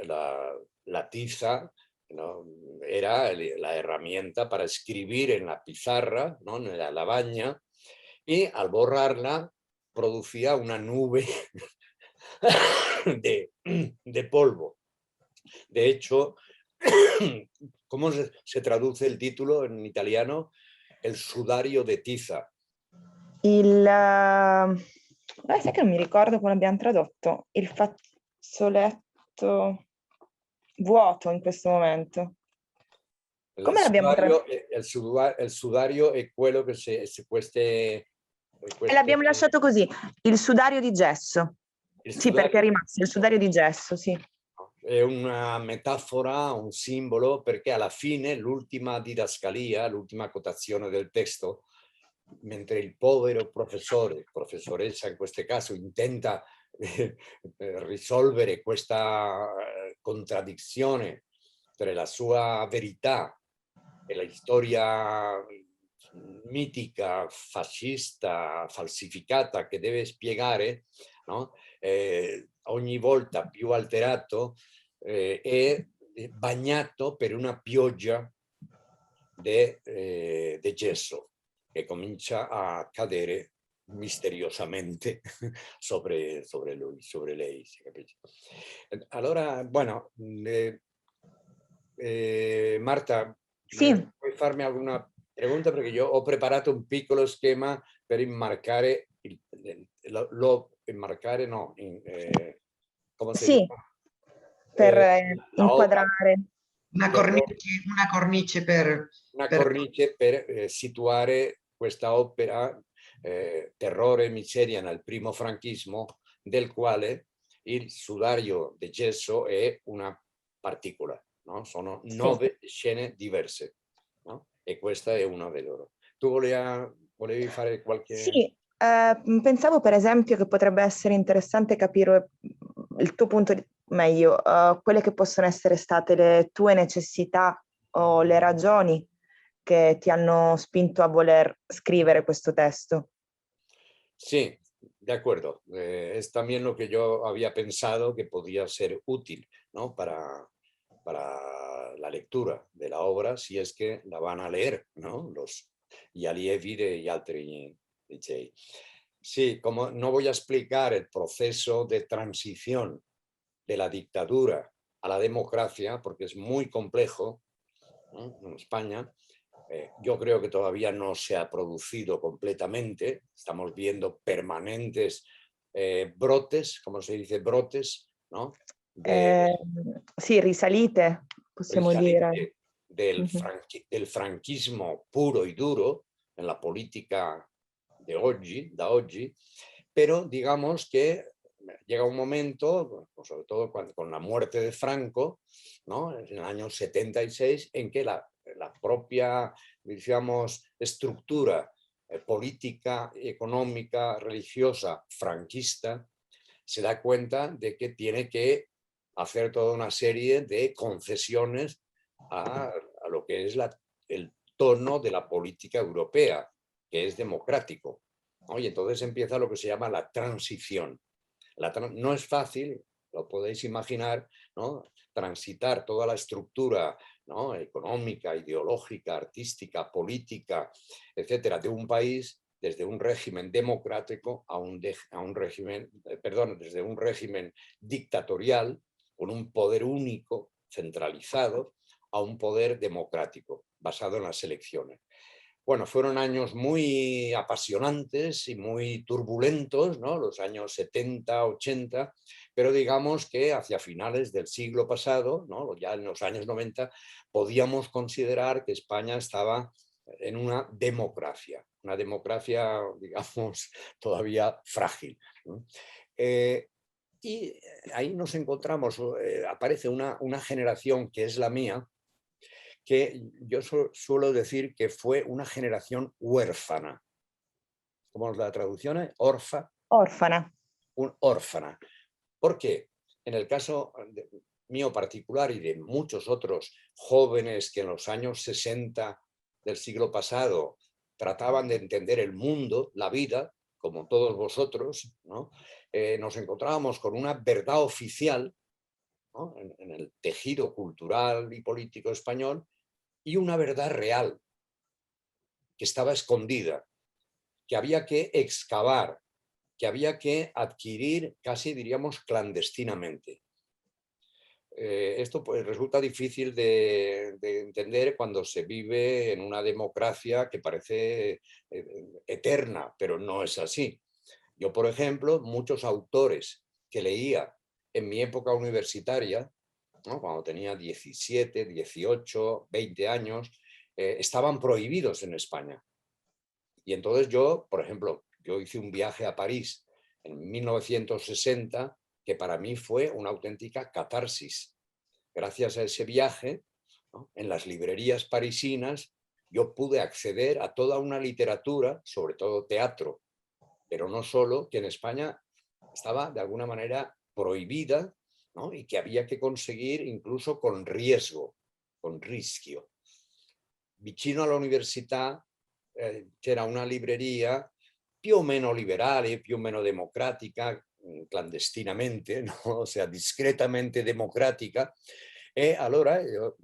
la tiza, ¿no? Era la herramienta para escribir en la pizarra, ¿no? En la lavagna, y al borrarla producía una nube de polvo. De hecho, ¿cómo se traduce el título en italiano? El sudario de tiza. Sai che non mi ricordo come abbiamo tradotto? Il fazzoletto vuoto in questo momento. Come l'abbiamo tradotto? El sudario è quello che E l'abbiamo lasciato così, il sudario di gesso. Sì, perché è rimasto il sudario di gesso, sì. È una metafora, un simbolo, perché alla fine l'ultima didascalia, l'ultima quotazione del testo, mentre il povero professore, professoressa in questo caso, intenta risolvere questa contraddizione tra la sua verità e la storia mitica, fascista, falsificata che deve spiegare, no? Ogni volta più alterato e bagnato per una pioggia di gesso che comincia a cadere misteriosamente sobre lui, sobre lei, si capisce. Allora, bueno, Marta, sì. puoi farmi alguna pregunta? Perché io ho preparato un piccolo schema per immarcare, immarcare no, come si sì, dice? per inquadrare. Una cornice per... una per- cornice per situare questa opera Terrore e miseria nel primo franchismo, del quale il sudario di gesso è una particola, no? Sono Sì. 9 scene diverse, no? E questa è una di loro. Tu volevi fare qualche... Sì, pensavo per esempio che potrebbe essere interessante capire il tuo punto meglio, quelle che possono essere state le tue necessità o le ragioni che ti hanno spinto a voler scrivere questo testo. Sí, de acuerdo. Es también lo que yo había pensado que podía ser útil, ¿no? Para la lectura de la obra, si es que la van a leer, ¿no? Gli allievi degli altri licei. Sí, como no voy a explicar el proceso de transición de la dictadura a la democracia, porque es muy complejo, ¿no? En España, yo creo que todavía no se ha producido completamente. Estamos viendo permanentes brotes, ¿cómo se dice? Brotes, ¿no? Sì, risalite, possiamo dire. Del franquismo puro y duro en la política de hoy, da oggi, pero digamos que llega un momento, sobre todo con la muerte de Franco, ¿no? En el año 76, en que la propia, digamos, estructura política, económica, religiosa franquista se da cuenta de que tiene que hacer toda una serie de concesiones a lo que es el tono de la política europea, que es democrático, ¿no? Y entonces empieza lo que se llama la transición. No es fácil, lo podéis imaginar, ¿no? Transitar toda la estructura, ¿no? Económica, ideológica, artística, política, etcétera, de un país desde un régimen democrático a un régimen, perdón, desde un régimen dictatorial con un poder único, centralizado, a un poder democrático basado en las elecciones. Bueno, fueron años muy apasionantes y muy turbulentos, ¿no? Los años 70, 80, pero digamos que hacia finales del siglo pasado, ¿no? Ya en los años 90, podíamos considerar que España estaba en una democracia, digamos, todavía frágil, ¿no? Y ahí nos encontramos, aparece una generación que es la mía, que yo suelo decir que fue una generación huérfana. ¿Cómo es la traducción? Orfana. Órfana. ¿Por qué? En el caso mío particular y de muchos otros jóvenes que en los años 60 del siglo pasado trataban de entender el mundo, la vida, como todos vosotros, ¿no? Nos encontrábamos con una verdad oficial, ¿no? En el tejido cultural y político español, y una verdad real que estaba escondida, que había que excavar, que había que adquirir casi, diríamos, clandestinamente. Esto pues, resulta difícil de entender cuando se vive en una democracia que parece eterna, pero no es así. Yo, por ejemplo, muchos autores que leía en mi época universitaria, ¿no? Cuando tenía 17, 18, 20 años, estaban prohibidos en España. Y entonces yo, por ejemplo, yo hice un viaje a París en 1960 que para mí fue una auténtica catarsis. Gracias a ese viaje, ¿no? En las librerías parisinas yo pude acceder a toda una literatura, sobre todo teatro, pero no solo, que en España estaba de alguna manera prohibida, ¿no? Y que había que conseguir incluso con riesgo, con rischio. Vicino all'università c'era una libreria più o meno liberale, più o meno democratica, clandestinamente, no? O sea, discretamente democratica, e allora io,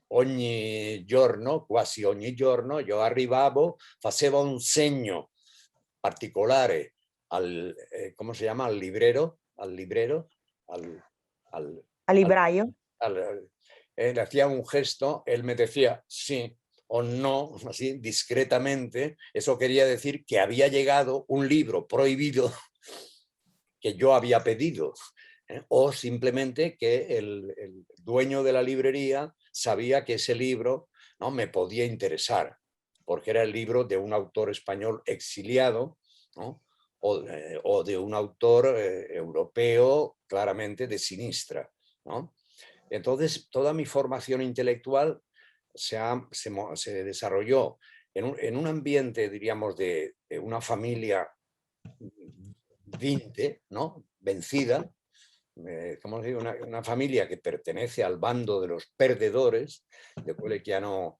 ogni giorno, quasi ogni giorno, io arrivavo, facevo un segno particolare al, ¿cómo se llama? Al librero, Al libraio? Le hacía un gesto, él me decía sí o no, así discretamente. Eso quería decir que había llegado un libro prohibido que yo había pedido. O simplemente que el dueño de la librería sabía que ese libro, ¿no?, me podía interesar, porque era el libro de un autor español exiliado, ¿no?, o de un autor europeo claramente de sinistra, ¿no? Entonces, toda mi formación intelectual se desarrolló en un ambiente, diríamos, de una familia ¿no?, vencida, como digo, una familia que pertenece al bando de los perdedores, de quelli che hanno,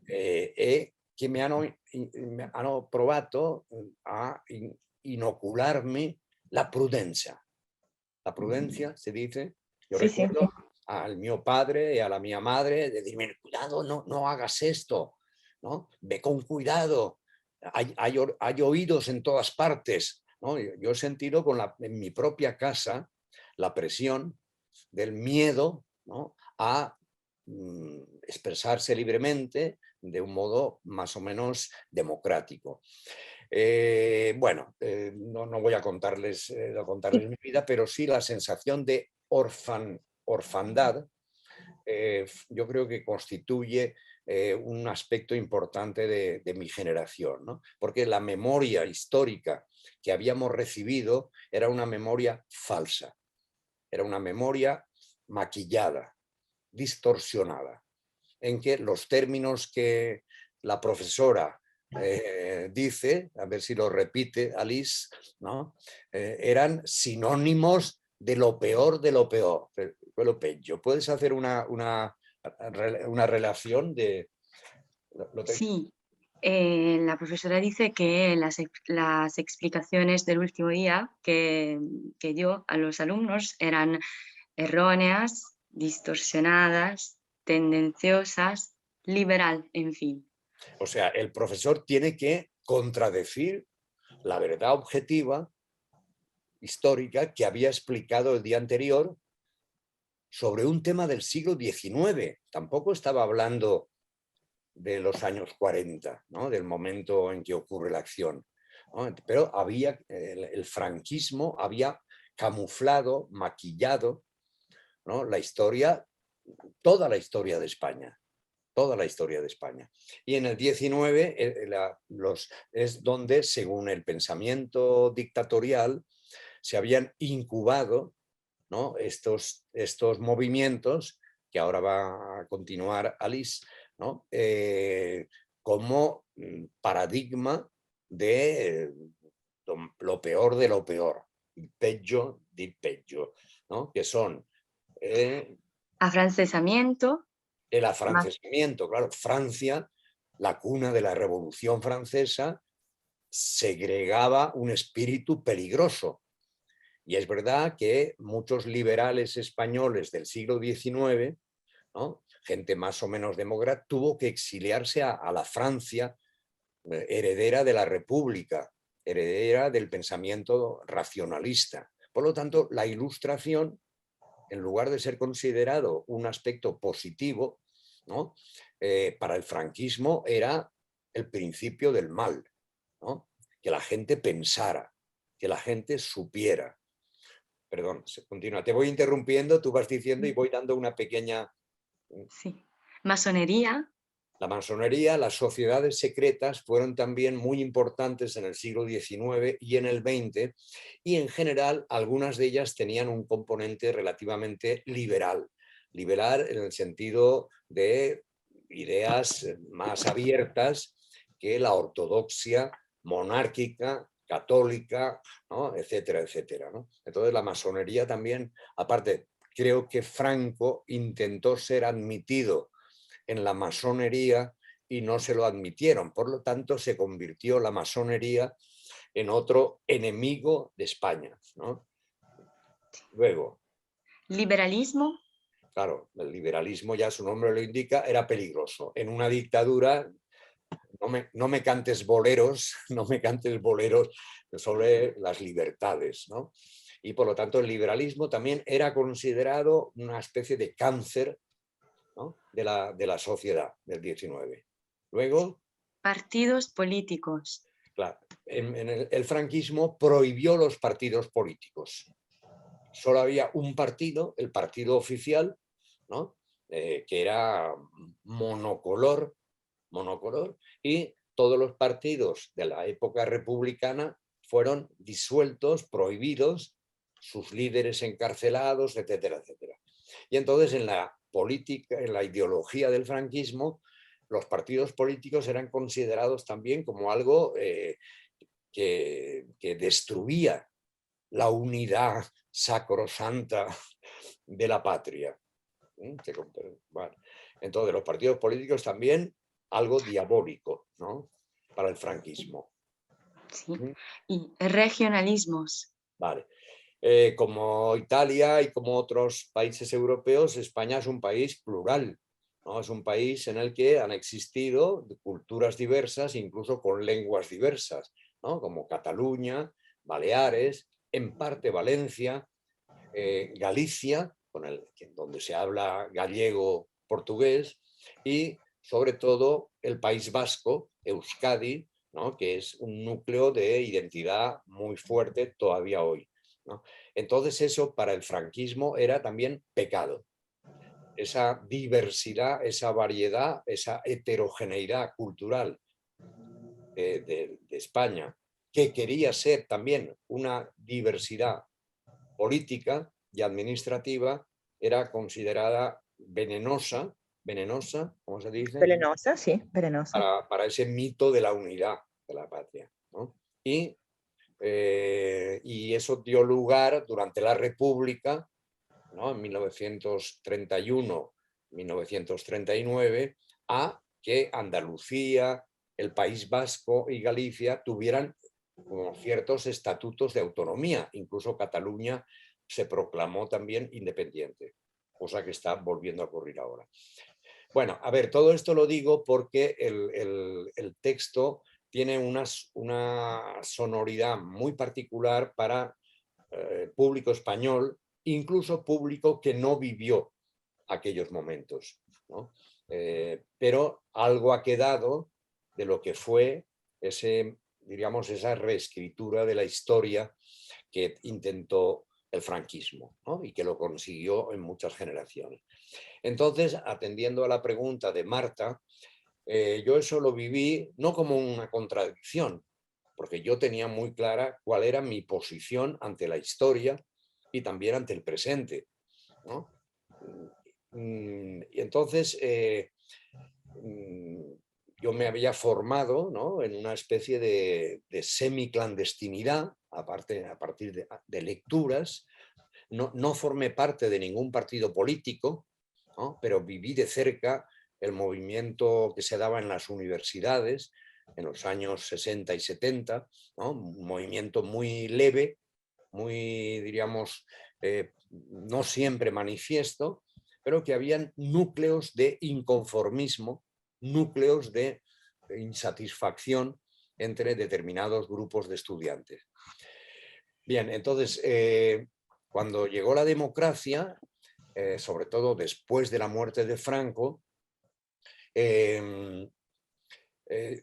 e che mi hanno provato a inocularmi la prudencia. La prudencia, se dice. Yo Sí, sí, recuerdo al mio padre y a la mia madre de decirme, cuidado, no hagas esto, ¿no? Ve con cuidado, hay oídos en todas partes, ¿no? Yo he sentido en mi propia casa la presión del miedo, ¿no?, a expresarse libremente de un modo más o menos democrático. Bueno, no voy a contarles mi vida, pero sí la sensación de orfandad, yo creo que constituye un aspecto importante de mi generación, ¿no? Porque la memoria histórica que habíamos recibido era una memoria falsa, era una memoria maquillada, distorsionada, en que los términos que la profesora dice, a ver si lo repite Alice, ¿no?, eran sinónimos de lo peor de lo peor, quello peggio. ¿Puedes hacer una relación de... Sí, la profesora dice que las explicaciones del último día que dio a los alumnos eran erróneas, distorsionadas, tendenciosas, liberal, en fin. O sea, el profesor tiene que contradecir la verdad objetiva, histórica, que había explicado el día anterior sobre un tema del siglo XIX. Tampoco estaba hablando de los años 40, ¿no?, del momento en que ocurre la acción, ¿no? Pero el franquismo había camuflado, maquillado, ¿no?, la historia, toda la historia de España. Toda la historia de España. Y en el 19 es donde, según el pensamiento dictatorial, se habían incubado, ¿no?, estos movimientos, que ahora va a continuar Alice, ¿no?, como paradigma de lo peor de lo peor, il peggio di peggio, ¿no?, que son Afrancesamiento, el más, afrancesamiento. Claro, Francia, la cuna de la Revolución Francesa, segregaba un espíritu peligroso. Y es verdad que muchos liberales españoles del siglo XIX, ¿no?, gente más o menos demócrata, tuvo que exiliarse a la Francia heredera de la República, heredera del pensamiento racionalista. Por lo tanto, la Ilustración, en lugar de ser considerado un aspecto positivo, ¿no?, para el franquismo era el principio del mal, ¿no?, que la gente pensara, que la gente supiera. Perdón, continúa. Te voy interrumpiendo, tú vas diciendo y voy dando una pequeña... sí, masonería, La masonería, las sociedades secretas fueron también muy importantes en el siglo XIX y en el XX, y en general algunas de ellas tenían un componente relativamente liberal. Liberal en el sentido de ideas más abiertas que la ortodoxia monárquica, católica, ¿no?, etcétera, etcétera, ¿no? Entonces la masonería también, aparte, creo que Franco intentó ser admitido en la masonería y no se lo admitieron. Por lo tanto, se convirtió la masonería en otro enemigo de España, ¿no? Luego, liberalismo, claro, el liberalismo, ya su nombre lo indica, era peligroso. En una dictadura, no me cantes boleros, no me cantes boleros sobre las libertades, ¿no? Y por lo tanto el liberalismo también era considerado una especie de cáncer, ¿no?, de la sociedad del 19. Luego, partidos políticos, claro, el franquismo prohibió los partidos políticos. solo había un partido, el partido oficial, ¿no? Que era monocolor, y todos los partidos de la época republicana fueron disueltos, prohibidos, sus líderes encarcelados, etcétera, etcétera. Y entonces en la política, en la ideología del franquismo, los partidos políticos eran considerados también como algo que destruía la unidad sacrosanta de la patria. Bueno, entonces los partidos políticos también algo diabólico, ¿no? Para el franquismo. Sí. Y regionalismos. Vale. Como Italia y como otros países europeos, España es un país plural, ¿no? Es un país en el que han existido culturas diversas, incluso con lenguas diversas, ¿no? Como Cataluña, Baleares, en parte Valencia, Galicia, donde se habla gallego-portugués, y sobre todo el País Vasco, Euskadi, ¿no? Que es un núcleo de identidad muy fuerte todavía hoy, ¿no? Entonces eso para el franquismo era también pecado. Esa diversidad, esa variedad, esa heterogeneidad cultural de España, que quería ser también una diversidad política y administrativa, era considerada venenosa, ¿cómo se dice? Venenosa, sí, venenosa. Para ese mito de la unidad de la patria, ¿no? Y eso dio lugar durante la República, ¿no? En 1931-1939, a que Andalucía, el País Vasco y Galicia tuvieran como ciertos estatutos de autonomía. Incluso Cataluña se proclamó también independiente, cosa que está volviendo a ocurrir ahora. Bueno, a ver, todo esto lo digo porque el texto tiene una sonoridad muy particular para público español, incluso público que no vivió aquellos momentos, ¿no? Pero algo ha quedado de lo que fue diríamos, esa reescritura de la historia que intentó el franquismo, ¿no? Y que lo consiguió en muchas generaciones. Entonces, atendiendo a la pregunta de Marta, yo eso lo viví no como una contradicción, porque yo tenía muy clara cuál era mi posición ante la historia y también ante el presente, ¿no? Y entonces yo me había formado, ¿no? En una especie de semiclandestinidad, a partir de lecturas. No formé parte de ningún partido político, ¿no? Pero viví de cerca el movimiento que se daba en las universidades en los años 60 y 70, ¿no? Un movimiento muy leve, muy, diríamos, no siempre manifiesto, pero que habían núcleos de inconformismo, núcleos de insatisfacción entre determinados grupos de estudiantes. Bien, entonces, cuando llegó la democracia, sobre todo después de la muerte de Franco,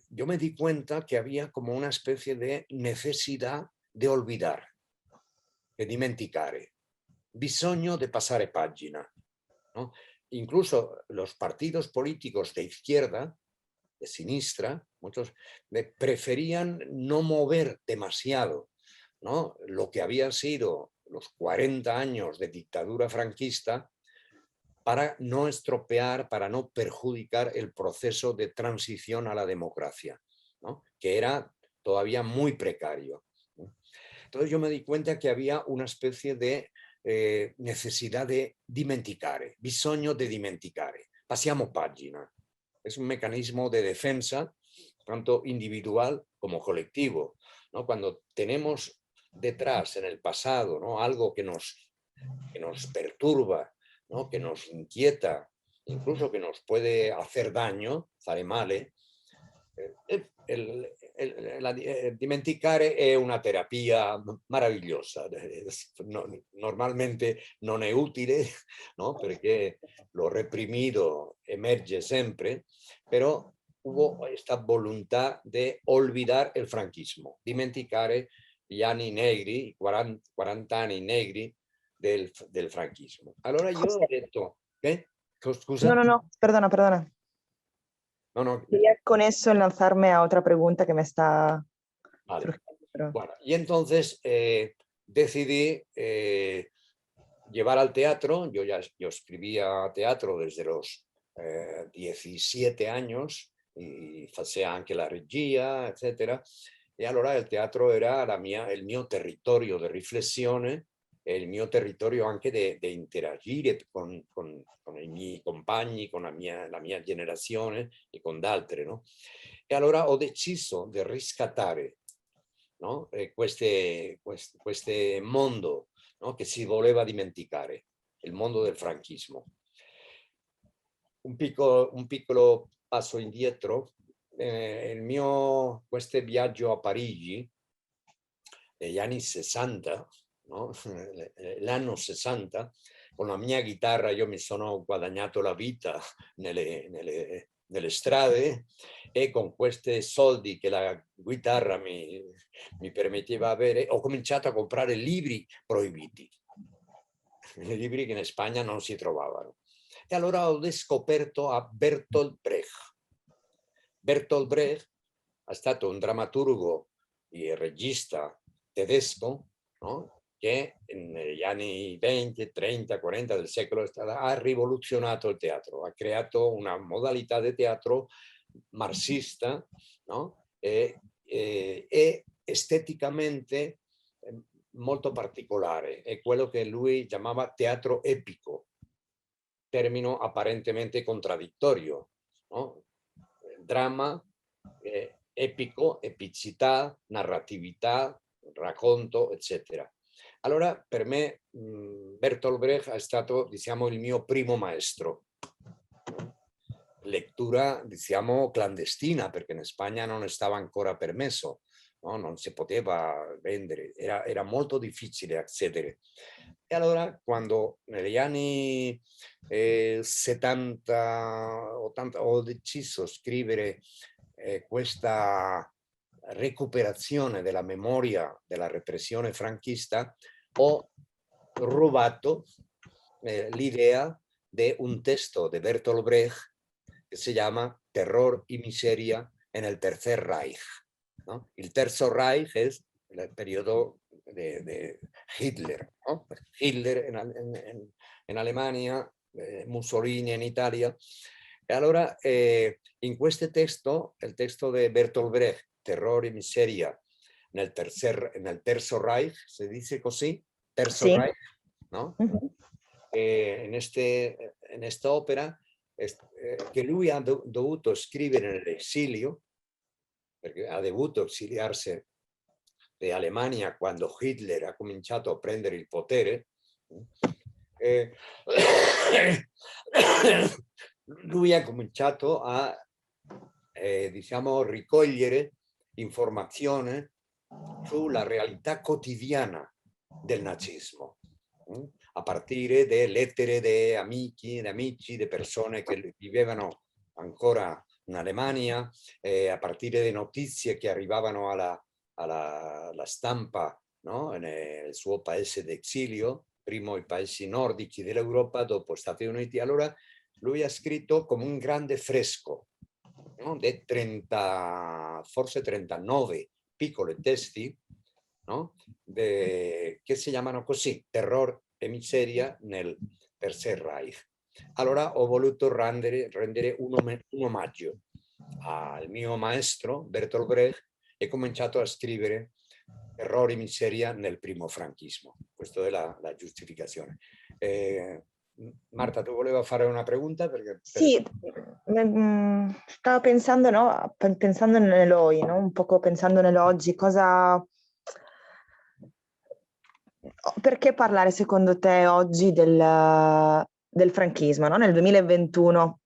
yo me di cuenta que había como una especie de necesidad de olvidar, de dimenticare, bisogno de passare pagina, ¿no? Incluso los partidos políticos de izquierda, de sinistra, muchos preferían no mover demasiado, ¿no? Lo que había sido los 40 años de dictadura franquista, para no estropear, para no perjudicar el proceso de transición a la democracia, ¿no? Que era todavía muy precario. Entonces yo me di cuenta que había una especie de necesidad de dimenticare, bisogno de dimenticare. Passiamo pagina. Es un mecanismo de defensa, tanto individual como colectivo, ¿no? Cuando tenemos detrás, en el pasado, ¿no? Algo que nos perturba, ¿no? Que nos inquieta, incluso que nos puede hacer daño, fare male, dimenticare è una terapia meravigliosa. Normalmente non è utile, ¿no? Perché lo reprimido emerge sempre, però hubo esta voluntad de olvidar el franquismo, dimenticare gli anni negri, 40 anni negri del franchismo. Allora io ho detto, scusa? No, perdona. No. Quería con eso lanzarme a otra pregunta que me está Vale. surgiendo. Pero... Bueno, y entonces decidí llevar al teatro. Yo escribía teatro desde los 17 años y faceva anche la regia, eccetera. E allora il teatro era il mio territorio di riflessione e il mio territorio anche di interagire con i miei compagni, con la mia generazione e con altre, no? E allora ho deciso di riscattare, no? Questo mondo, no? Che si voleva dimenticare, il mondo del franchismo. Un piccolo passo indietro, questo viaggio a Parigi negli anni 60, no? L'anno 60, con la mia chitarra io mi sono guadagnato la vita nelle strade, e con questi soldi che la chitarra mi permetteva avere, ho cominciato a comprare libri proibiti, libri che in Spagna non si trovavano. E allora ho scoperto a Bertolt Brecht. Bertolt Brecht è stato un drammaturgo e regista tedesco, no? Che negli anni 20, 30, 40 del secolo ha rivoluzionato il teatro, ha creato una modalità di teatro marxista, no? E esteticamente molto particolare, è quello che lui chiamava teatro epico, termine apparentemente contraddittorio, no? Dramma, epico, epicità, narratività, racconto, eccetera. Allora, per me, Bertolt Brecht è stato, diciamo, il mio primo maestro. Lettura, diciamo, clandestina, perché in Spagna non stava ancora permesso, no? Non si poteva vendere, era molto difficile accedere. E allora, quando negli anni 70, 80 ho deciso di scrivere questa recuperazione della memoria della repressione franchista, ho rubato l'idea di un testo di Bertolt Brecht che si chiama Terror y miseria en el Tercer Reich, ¿no? Il Terzo Reich è il periodo di Hitler, ¿no? Hitler in Alemania, Mussolini in Italia. E allora in questo testo, il testo di Bertolt Brecht, Terror y miseria nel Terzo Reich, si dice così, Terzo Sì. Reich, no? In questa opera che lui ha dovuto scrivere nell'esilio, perché ha dovuto esiliarsi in Alemania quando Hitler ha cominciato a prendere il potere. Lui ha cominciato a diciamo, raccogliere informazione sulla realtà quotidiana del nazismo, a partire da lettere di amici, di persone che vivevano ancora in Alemania, a partire da notizie che arrivavano alla stampa, no? Nel suo paese d'esilio, prima i paesi nordici dell'Europa, dopo Stati Uniti. Allora lui ha scritto come un grande fresco, no? Di 30, forse 39 piccoli testi, no? che si chiamano così, Terror e miseria nel Tercer Reich. Allora ho voluto rendere un omaggio al mio maestro Bertolt Brecht e ho cominciato a scrivere Terror e miseria nel primo franchismo. Questa è la giustificazione. Marta, tu volevi fare una pregunta? Sì, stavo pensando, no? Pensando nell'oggi, no? Un poco pensando nell'oggi, cosa... Perché parlare secondo te oggi del franchismo, no? Nel 2021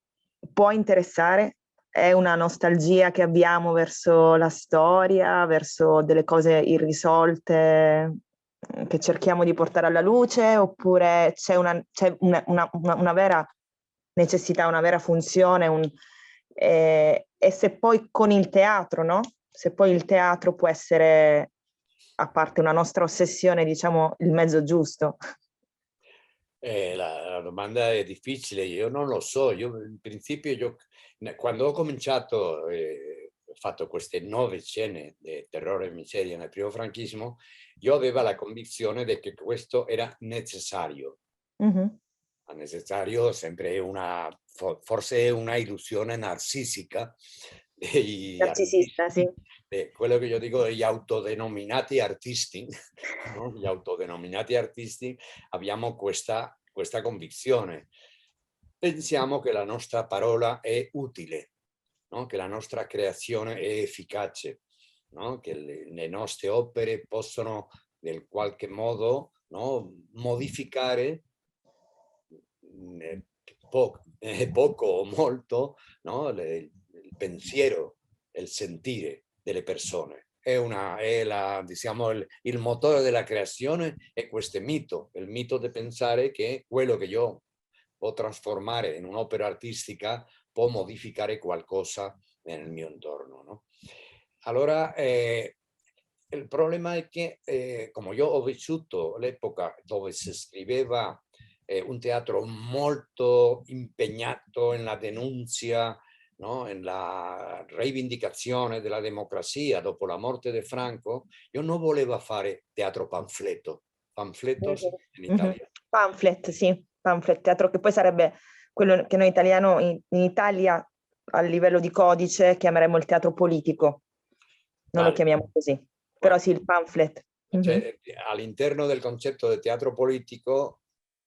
può interessare? È una nostalgia che abbiamo verso la storia, verso delle cose irrisolte che cerchiamo di portare alla luce, oppure c'è una vera necessità, una vera funzione, e se poi con il teatro, no? Se poi il teatro può essere, a parte una nostra ossessione, diciamo, il mezzo giusto. La domanda è difficile, io non lo so. Io in principio, quando ho cominciato, ho fatto queste 9 scene di terrore e miseria nel primo franchismo, io avevo la convinzione di che questo era necessario. Necessario sempre forse è una illusione narcisica degli Narcisista, sì. quello che io dico, gli autodenominati artisti, no? Gli autodenominati artisti abbiamo questa convinzione. Pensiamo che la nostra parola è utile, no? Che la nostra creazione è efficace, no? Che le nostre opere possono in qualche modo, no? Modificare poco o molto, no? Il pensiero, il sentire delle persone. Diciamo, il motore della creazione è questo mito, il mito di pensare che quello che io può trasformare in un'opera artistica può modificare qualcosa nel mio intorno, no? Allora, il problema è che, come io ho vissuto l'epoca dove si scriveva un teatro molto impegnato nella denuncia, no? Nella rivendicazione della democrazia dopo la morte di Franco, io non volevo fare teatro panfletos in Italia. Pamphlet, sì, pamphlet, teatro che poi sarebbe quello che noi in Italia a livello di codice chiameremmo il teatro politico, non lo chiamiamo così, però sì, il pamphlet. Cioè, all'interno del concetto di teatro politico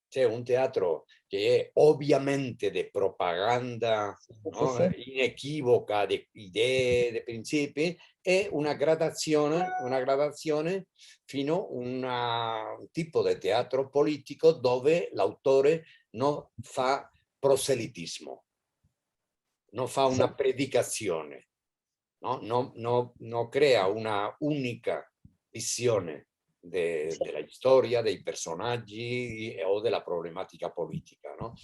c'è un teatro che è ovviamente di propaganda, no? Sì. Inequivoca di idee, di principi, e una gradazione fino a un tipo di teatro politico dove l'autore non fa proselitismo, non fa una predicazione, no? Non crea una unica visione della storia, dei personaggi o della problematica politica, no?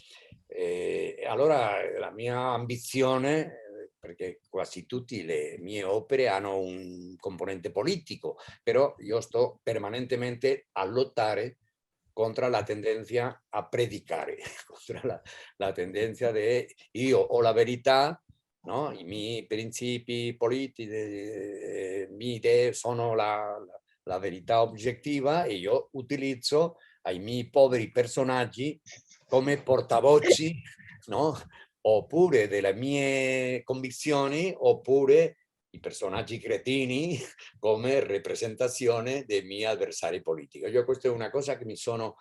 Allora la mia ambizione, perché quasi tutte le mie opere hanno un componente politico, però io sto permanentemente a lottare contro la tendenza a predicare, contro la tendenza di io ho la verità, no? I miei principi politici, le mie idee sono la verità oggettiva e io utilizzo i miei poveri personaggi come portavoci, no? Oppure delle mie convinzioni, oppure i personaggi cretini come rappresentazione dei miei avversari politici. Io questa è una cosa che mi sono,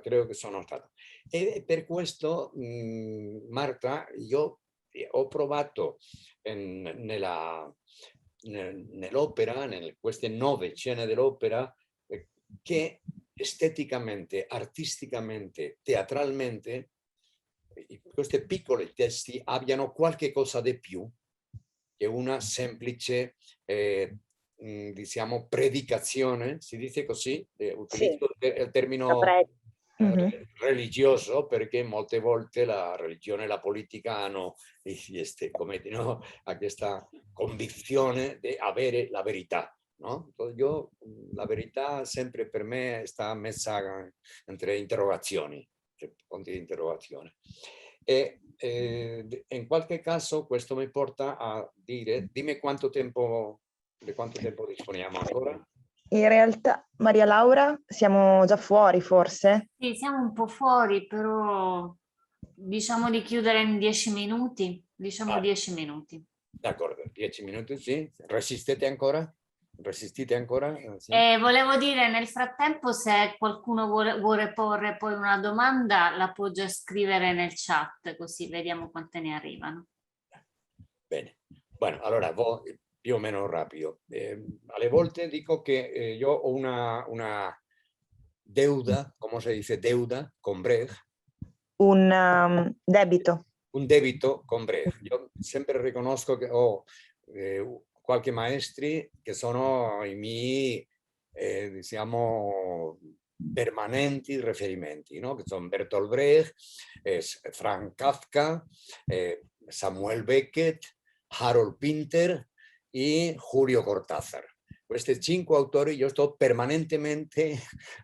credo che sono stato. E per questo, Marta, io ho provato nell'opera, in queste 9 scene dell'opera, che esteticamente, artisticamente, teatralmente, questi piccoli testi abbiano qualche cosa di più che una semplice, diciamo, predicazione, si dice così, utilizzo il termine religioso, perché molte volte la religione e la politica hanno come, no, questa convinzione di avere la verità. No? La verità sempre per me sta messa entre interrogazioni, punti di interrogazione. E in qualche caso questo mi porta a dire, dimmi di quanto tempo disponiamo ancora? In realtà, Maria Laura, siamo già fuori forse? Sì, siamo un po' fuori, però diciamo di chiudere in 10 minuti. Diciamo 10 minuti. D'accordo, 10 minuti, sì. Resistete ancora? Resistite ancora? Sì. Volevo dire, nel frattempo, se qualcuno vuole porre poi una domanda, la può già scrivere nel chat, così vediamo quante ne arrivano. Bene. Bueno, allora, più o meno rapido. Alle volte dico che io ho una deuda, come si dice deuda, con Brecht. Un debito. Un debito con Brecht. Io sempre riconosco che ho qualche maestri che sono i miei, diciamo, permanenti riferimenti, no? Che sono Bertolt Brecht, Frank Kafka, Samuel Beckett, Harold Pinter y Julio Cortázar. questi 5 autori io sto permanentemente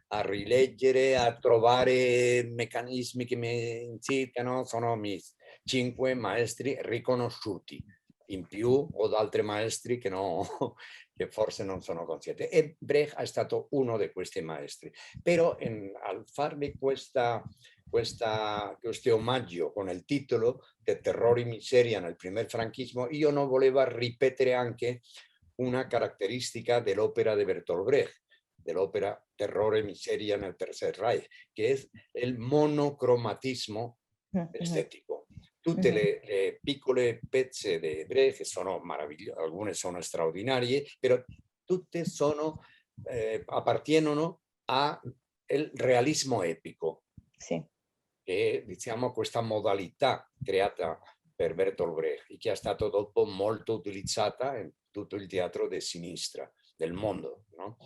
a rileggere, a trovare meccanismi che mi incitano, sono i 5 maestri riconosciuti. In più ho altri maestri che, che forse non sono conscienti. E Brecht è stato uno di questi maestri. Però al farmi questo omaggio con il titolo di Terrore e miseria nel primer franchismo, io non volevo ripetere anche una caratteristica dell'opera di Bertolt Brecht, dell'opera Terrore e miseria nel Tercer Reich, che è il monocromatismo estetico. Tutte le piccole pezze di Brecht, che sono meravigliose, alcune sono straordinarie, però tutte appartengono al realismo epico. Sì. Che diciamo questa modalità creata per Bertolt Brecht, che è stata dopo molto utilizzata in tutto il teatro di sinistra del mondo. No?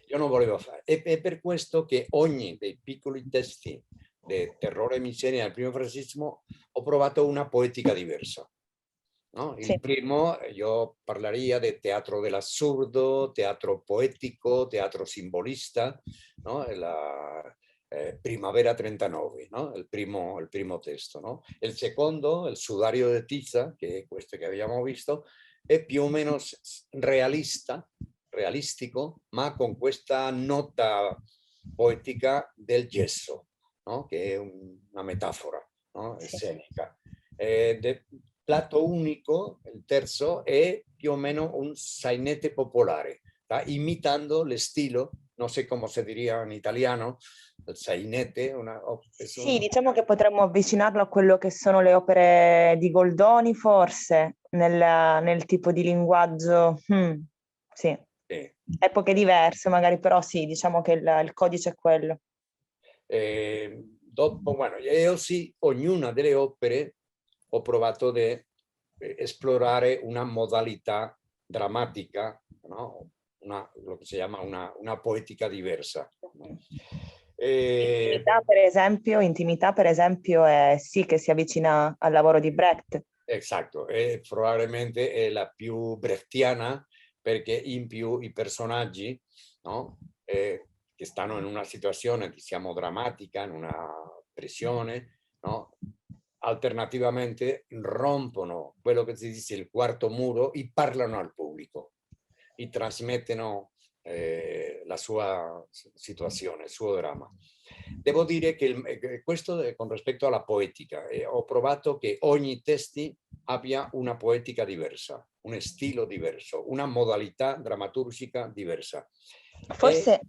Io non volevo fare. È per questo che ogni dei piccoli testi di Terrore e miseria nel primo franchismo ho provato una poetica diversa. No? Il primo, io parlerei di teatro dell'assurdo, teatro poetico, teatro simbolista, no? Primavera 39, no? il primo testo. No? Il secondo, il sudario di Tiza, che è questo che abbiamo visto, è più o meno realistico, ma con questa nota poetica del gesso, no? Che è una metafora, no? Scenica. Plato unico, il terzo, è più o meno un sainete popolare, imitando lo stile, non so come si diría in italiano, il sainete. Sì, diciamo che potremmo avvicinarlo a quello che sono le opere di Goldoni, forse, nel tipo di linguaggio. Sì. Epoche diverse magari, però sì, diciamo che il codice è quello. Dopo, bueno, io sì, ognuna delle opere ho provato di esplorare una modalità drammatica, no? Lo che si chiama una poetica diversa. No? Intimità, per esempio, è sì che si avvicina al lavoro di Brecht. Esatto, probabilmente è la più brechtiana, perché in più i personaggi, no? Che stanno in una situazione, diciamo, drammatica, in una pressione, no? Alternativamente rompono quello che si dice il quarto muro e parlano al pubblico, e trasmettono la sua situazione, il suo dramma. Devo dire che questo con rispetto alla poetica, ho provato che ogni testo abbia una poetica diversa, un stile diverso, una modalità drammaturgica diversa. Forse,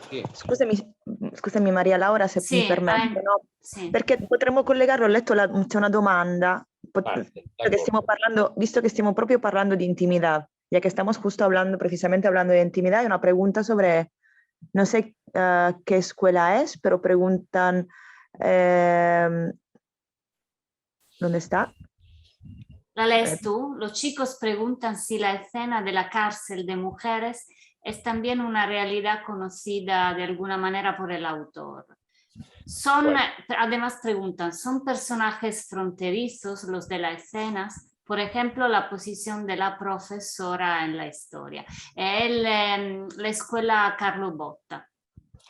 sì. Scusami Maria Laura, se mi permette, no? Sì. Perché potremmo collegarlo, ho letto c'è una domanda, visto que stiamo proprio parlando di intimidad, ya que estamos justo precisamente hablando de intimidad, hay una pregunta sobre, no sé qué escuela es, pero preguntan, ¿dónde está? ¿La lees tú? Los chicos preguntan si la escena de la cárcel de mujeres es también una realidad conocida de alguna manera por el autor. Además preguntan, ¿son personajes fronterizos los de las escenas? Por ejemplo, la posición de la profesora en la historia. Es la escuela Carlo Botta.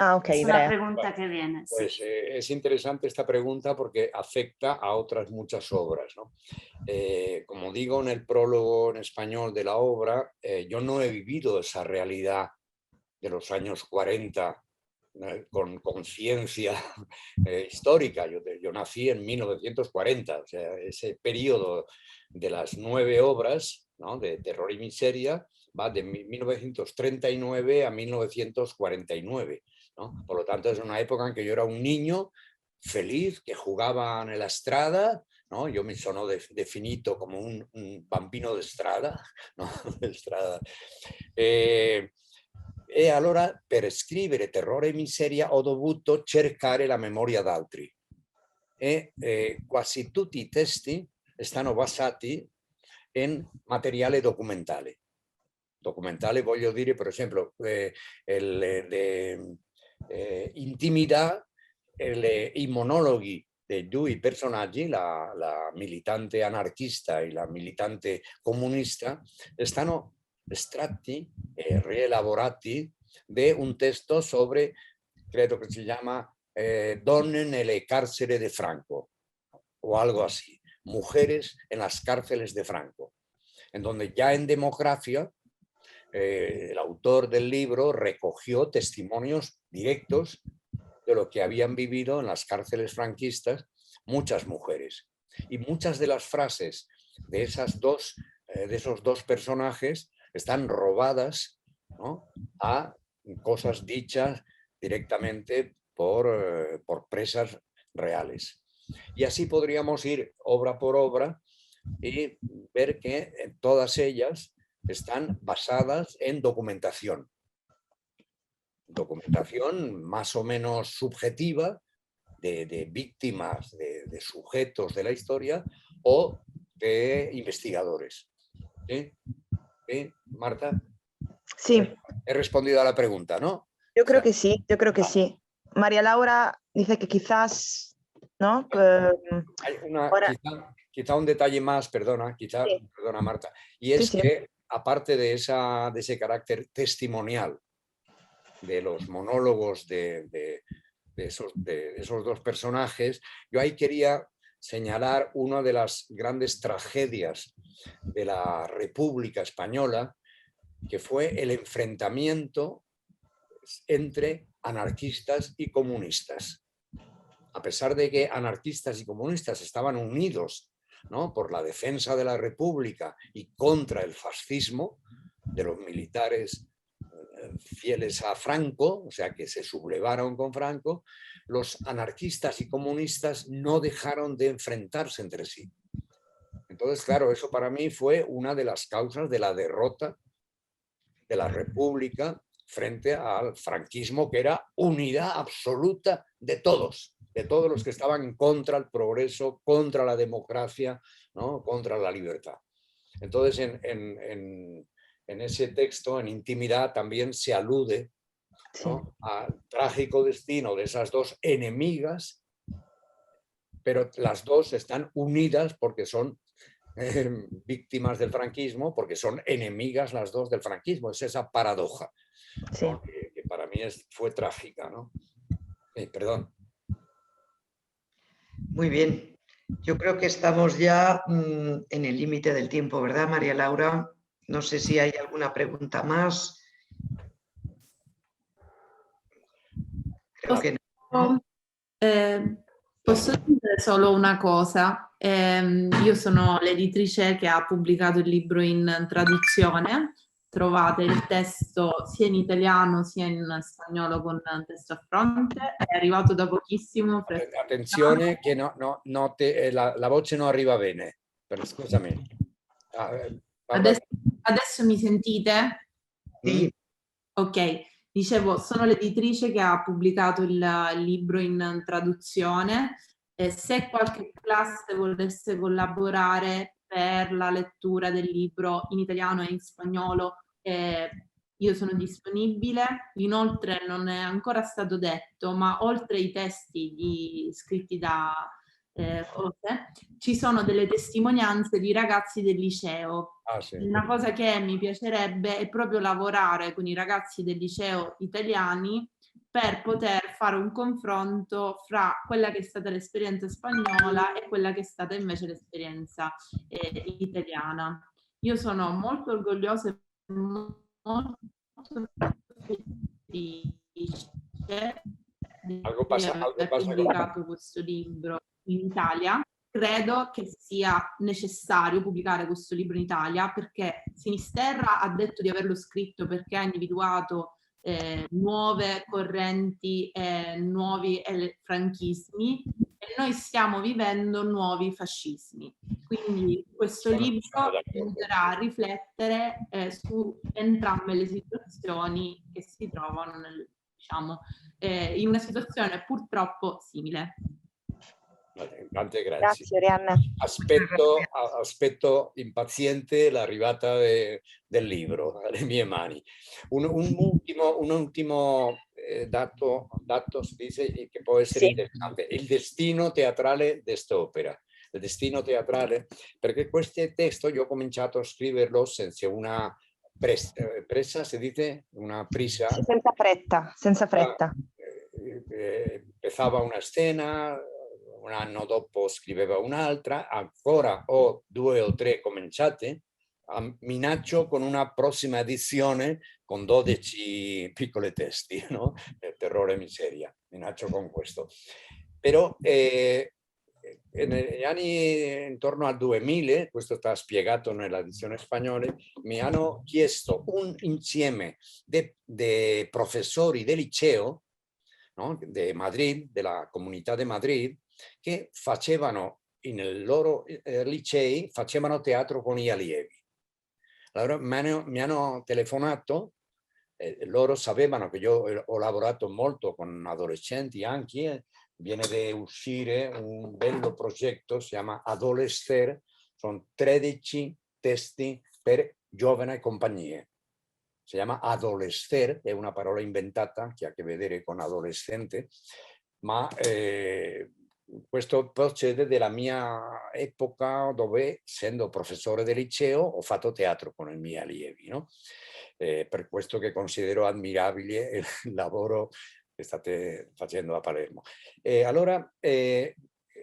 Ok, es una pregunta que viene. Pues sí. Es interesante esta pregunta porque afecta a otras muchas obras, ¿no? Como digo en el prólogo en español de la obra, yo no he vivido esa realidad de los años 40 con conciencia histórica. Yo nací en 1940, o sea, ese periodo de las 9 obras, ¿no? de Terror y Miseria va de 1939 a 1949. ¿no? Por lo tanto, es una época en que yo era un niño feliz que jugaba en la strada, no? Io mi sono definito come un bambino di strada, no? E allora per scrivere Terrore e Miseria ho dovuto cercare la memoria d'altri e quasi tutti i testi stanno basati in materiale documentale. Documentale voglio dire, per esempio, Intimità, i monologhi dei due personaggi, la militante anarchista e la militante comunista, stanno estratti rielaborati di un testo sobre, credo che si llama Donne nelle carceri de Franco, o algo así, Mujeres en las cárceles de Franco, en donde ya en Democracia el autor del libro recogió testimonios directos de lo que habían vivido en las cárceles franquistas muchas mujeres. Y muchas de las frases de esos dos personajes están robadas, ¿no?, a cosas dichas directamente por presas reales. Y así podríamos ir obra por obra y ver que todas ellas están basadas en documentación. Documentación más o menos subjetiva de víctimas, de sujetos de la historia o de investigadores. ¿Sí? ¿Sí, Marta? Sí, He respondido a la pregunta, ¿no? yo creo que sí, yo creo que sí. María Laura dice que quizás, ¿no? Hay Ahora, quizá un detalle más, perdona Marta, y es sí. que aparte de ese carácter testimonial de los monólogos de esos dos personajes, yo ahí quería señalar una de las grandes tragedias de la República Española, que fue el enfrentamiento entre anarquistas y comunistas. A pesar de que anarquistas y comunistas estaban unidos, ¿no?, por la defensa de la República y contra el fascismo de los militares fieles a Franco, o sea, que se sublevaron con Franco, los anarquistas y comunistas no dejaron de enfrentarse entre sí. Entonces, claro, eso para mí fue una de las causas de la derrota de la República frente al franquismo, que era unidad absoluta de todos los que estaban contra el progreso, contra la democracia, ¿no?, contra la libertad. Entonces, en ese texto, en Intimidad, también se alude, ¿no?, al trágico destino de esas dos enemigas, pero las dos están unidas porque son víctimas del franquismo, porque son enemigas las dos del franquismo. Es esa paradoja, ¿no?, que para mí fue trágica, ¿no? Perdón. Muy bien. Yo creo que estamos ya en el límite del tiempo, ¿verdad, María Laura? No sé si hay alguna pregunta más. Creo que no. Posso dire solo una cosa? Io sono l'editrice che ha pubblicato il libro in traduzione. Trovate il testo sia in italiano sia in spagnolo con testo a fronte. È arrivato da pochissimo. Attenzione che la voce non arriva bene. Scusami. Adesso mi sentite? Sì. Ok. Dicevo, sono l'editrice che ha pubblicato il libro in traduzione. Se qualche classe volesse collaborare per la lettura del libro in italiano e in spagnolo, io sono disponibile. Inoltre non è ancora stato detto, ma oltre ai testi scritti da José, ci sono delle testimonianze di ragazzi del liceo. Sì. Una cosa che mi piacerebbe è proprio lavorare con i ragazzi del liceo italiani per poter fare un confronto fra quella che è stata l'esperienza spagnola e quella che è stata invece l'esperienza italiana. Io sono molto orgogliosa e molto felice di aver pubblicato questo libro in Italia. Credo che sia necessario pubblicare questo libro in Italia perché Sinisterra ha detto di averlo scritto perché ha individuato nuove correnti, nuovi franchismi, e noi stiamo vivendo nuovi fascismi. Quindi questo libro aiuterà a riflettere su entrambe le situazioni che si trovano in una situazione purtroppo simile. Tante grazie. Grazie, Oriana. Aspetto impaziente l'arrivata del libro alle mie mani. Un ultimo dato si dice che può essere interessante: il destino teatrale di quest'opera. Il destino teatrale, perché questo testo io ho cominciato a scriverlo senza una presa, si dice, una prisa. Senza fretta, senza fretta. Empezava una scena, un anno dopo scriveva un'altra, ancora ho 2 o 3 cominciate, minaccio con una prossima edizione con 12 piccoli testi, no? Terrore e miseria, minaccio con questo. Però negli anni intorno al 2000, questo sta spiegato nella edizione spagnola, mi hanno chiesto un insieme di professori del liceo, no? De Madrid, della comunità di Madrid, che facevano nei loro licei, facevano teatro con gli allievi. Allora mi hanno telefonato, loro sapevano che io ho lavorato molto con adolescenti anche, viene di uscire un bello progetto, si chiama Adolescer, sono 13 testi per giovani e compagnie. Si chiama adolescer, è una parola inventata che ha a che vedere con adolescente, ma questo procede della mia epoca dove, essendo professore del liceo, ho fatto teatro con i miei allievi, no? Per questo che considero ammirabile il lavoro che state facendo a Palermo. Allora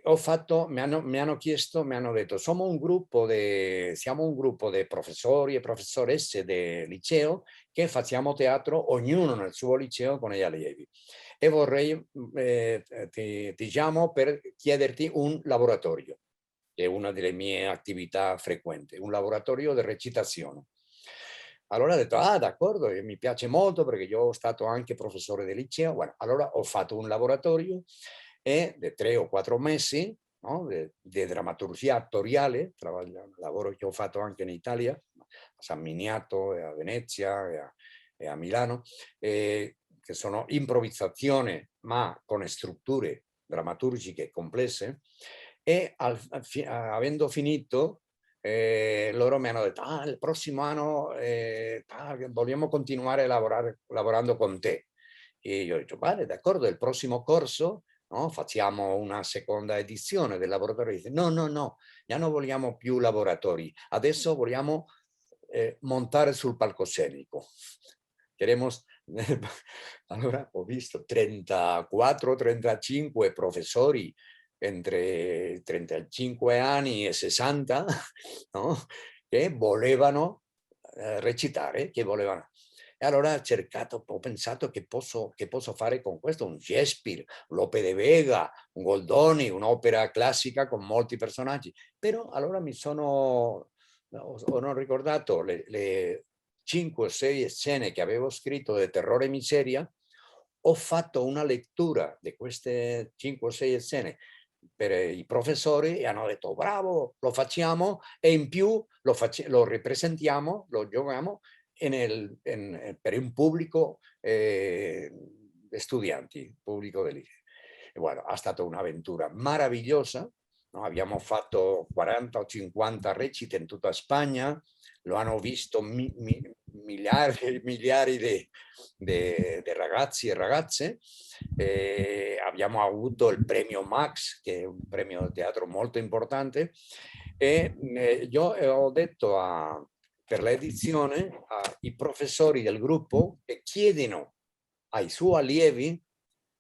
ho fatto, mi hanno chiesto, mi hanno detto, siamo un gruppo di professori e professoresse del liceo che facciamo teatro ognuno nel suo liceo con gli allievi. E vorrei, ti chiamo per chiederti un laboratorio, che è una delle mie attività frequenti, un laboratorio di recitazione. Allora ho detto, d'accordo, mi piace molto perché io ho stato anche professore del liceo. Bueno, allora ho fatto un laboratorio e di 3 o 4 mesi, no, di drammaturgia attoriale, lavoro che ho fatto anche in Italia, a San Miniato, a Venezia e a Milano, che sono improvvisazione ma con strutture drammaturgiche complesse, e avendo finito loro mi hanno detto il prossimo anno vogliamo continuare lavorando con te, e io ho detto vale, d'accordo, il prossimo corso, no, facciamo una seconda edizione del laboratorio. Dice no, ya non vogliamo più laboratori, adesso vogliamo montare sul palcoscenico. Queremos... Allora ho visto 34-35 professori entre 35 anni e 60, no? Che volevano recitare, che volevano. E allora ho pensato che posso fare con questo un Shakespeare, Lope de Vega, un Goldoni, un'opera classica con molti personaggi. Però allora ho ricordato le 5 o 6 scene che avevo scritto di terrore e miseria, ho fatto una lettura di queste 5 o 6 scene per i professori e hanno detto bravo, lo facciamo, e in più lo ripresentiamo, lo giochiamo per un pubblico estudianti, pubblico del liceo. E bueno, ha stato un'avventura meravigliosa, no? Abbiamo fatto 40 o 50 recite in tutta Spagna, lo hanno visto migliaia di ragazzi e ragazze. Abbiamo avuto il premio Max, che è un premio di teatro molto importante, e io ho detto per l'edizione ai professori del gruppo che chiedono ai suoi allievi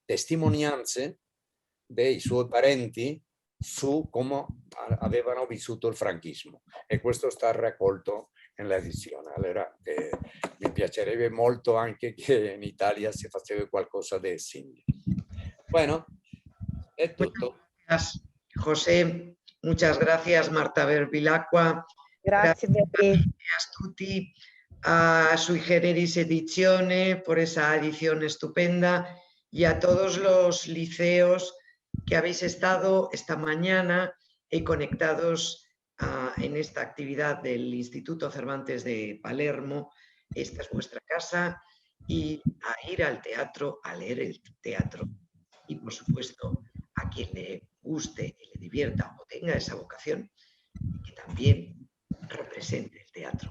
testimonianze dei suoi parenti su come avevano vissuto il franchismo, e questo sta raccolto nell'edizione. Allora mi piacerebbe molto anche che in Italia si facesse qualcosa di simile. Bueno, è tutto. Gracias, José. Muchas gracias, Marta Bevilacqua. Grazie a tutti a Sui Generis Edizione por esa edición estupenda, y a todos los liceos que habéis estado esta mañana conectados en esta actividad del Instituto Cervantes de Palermo. Esta es vuestra casa, y a ir al teatro, a leer el teatro, y por supuesto a quien le guste y le divierta o tenga esa vocación, que también represente el teatro.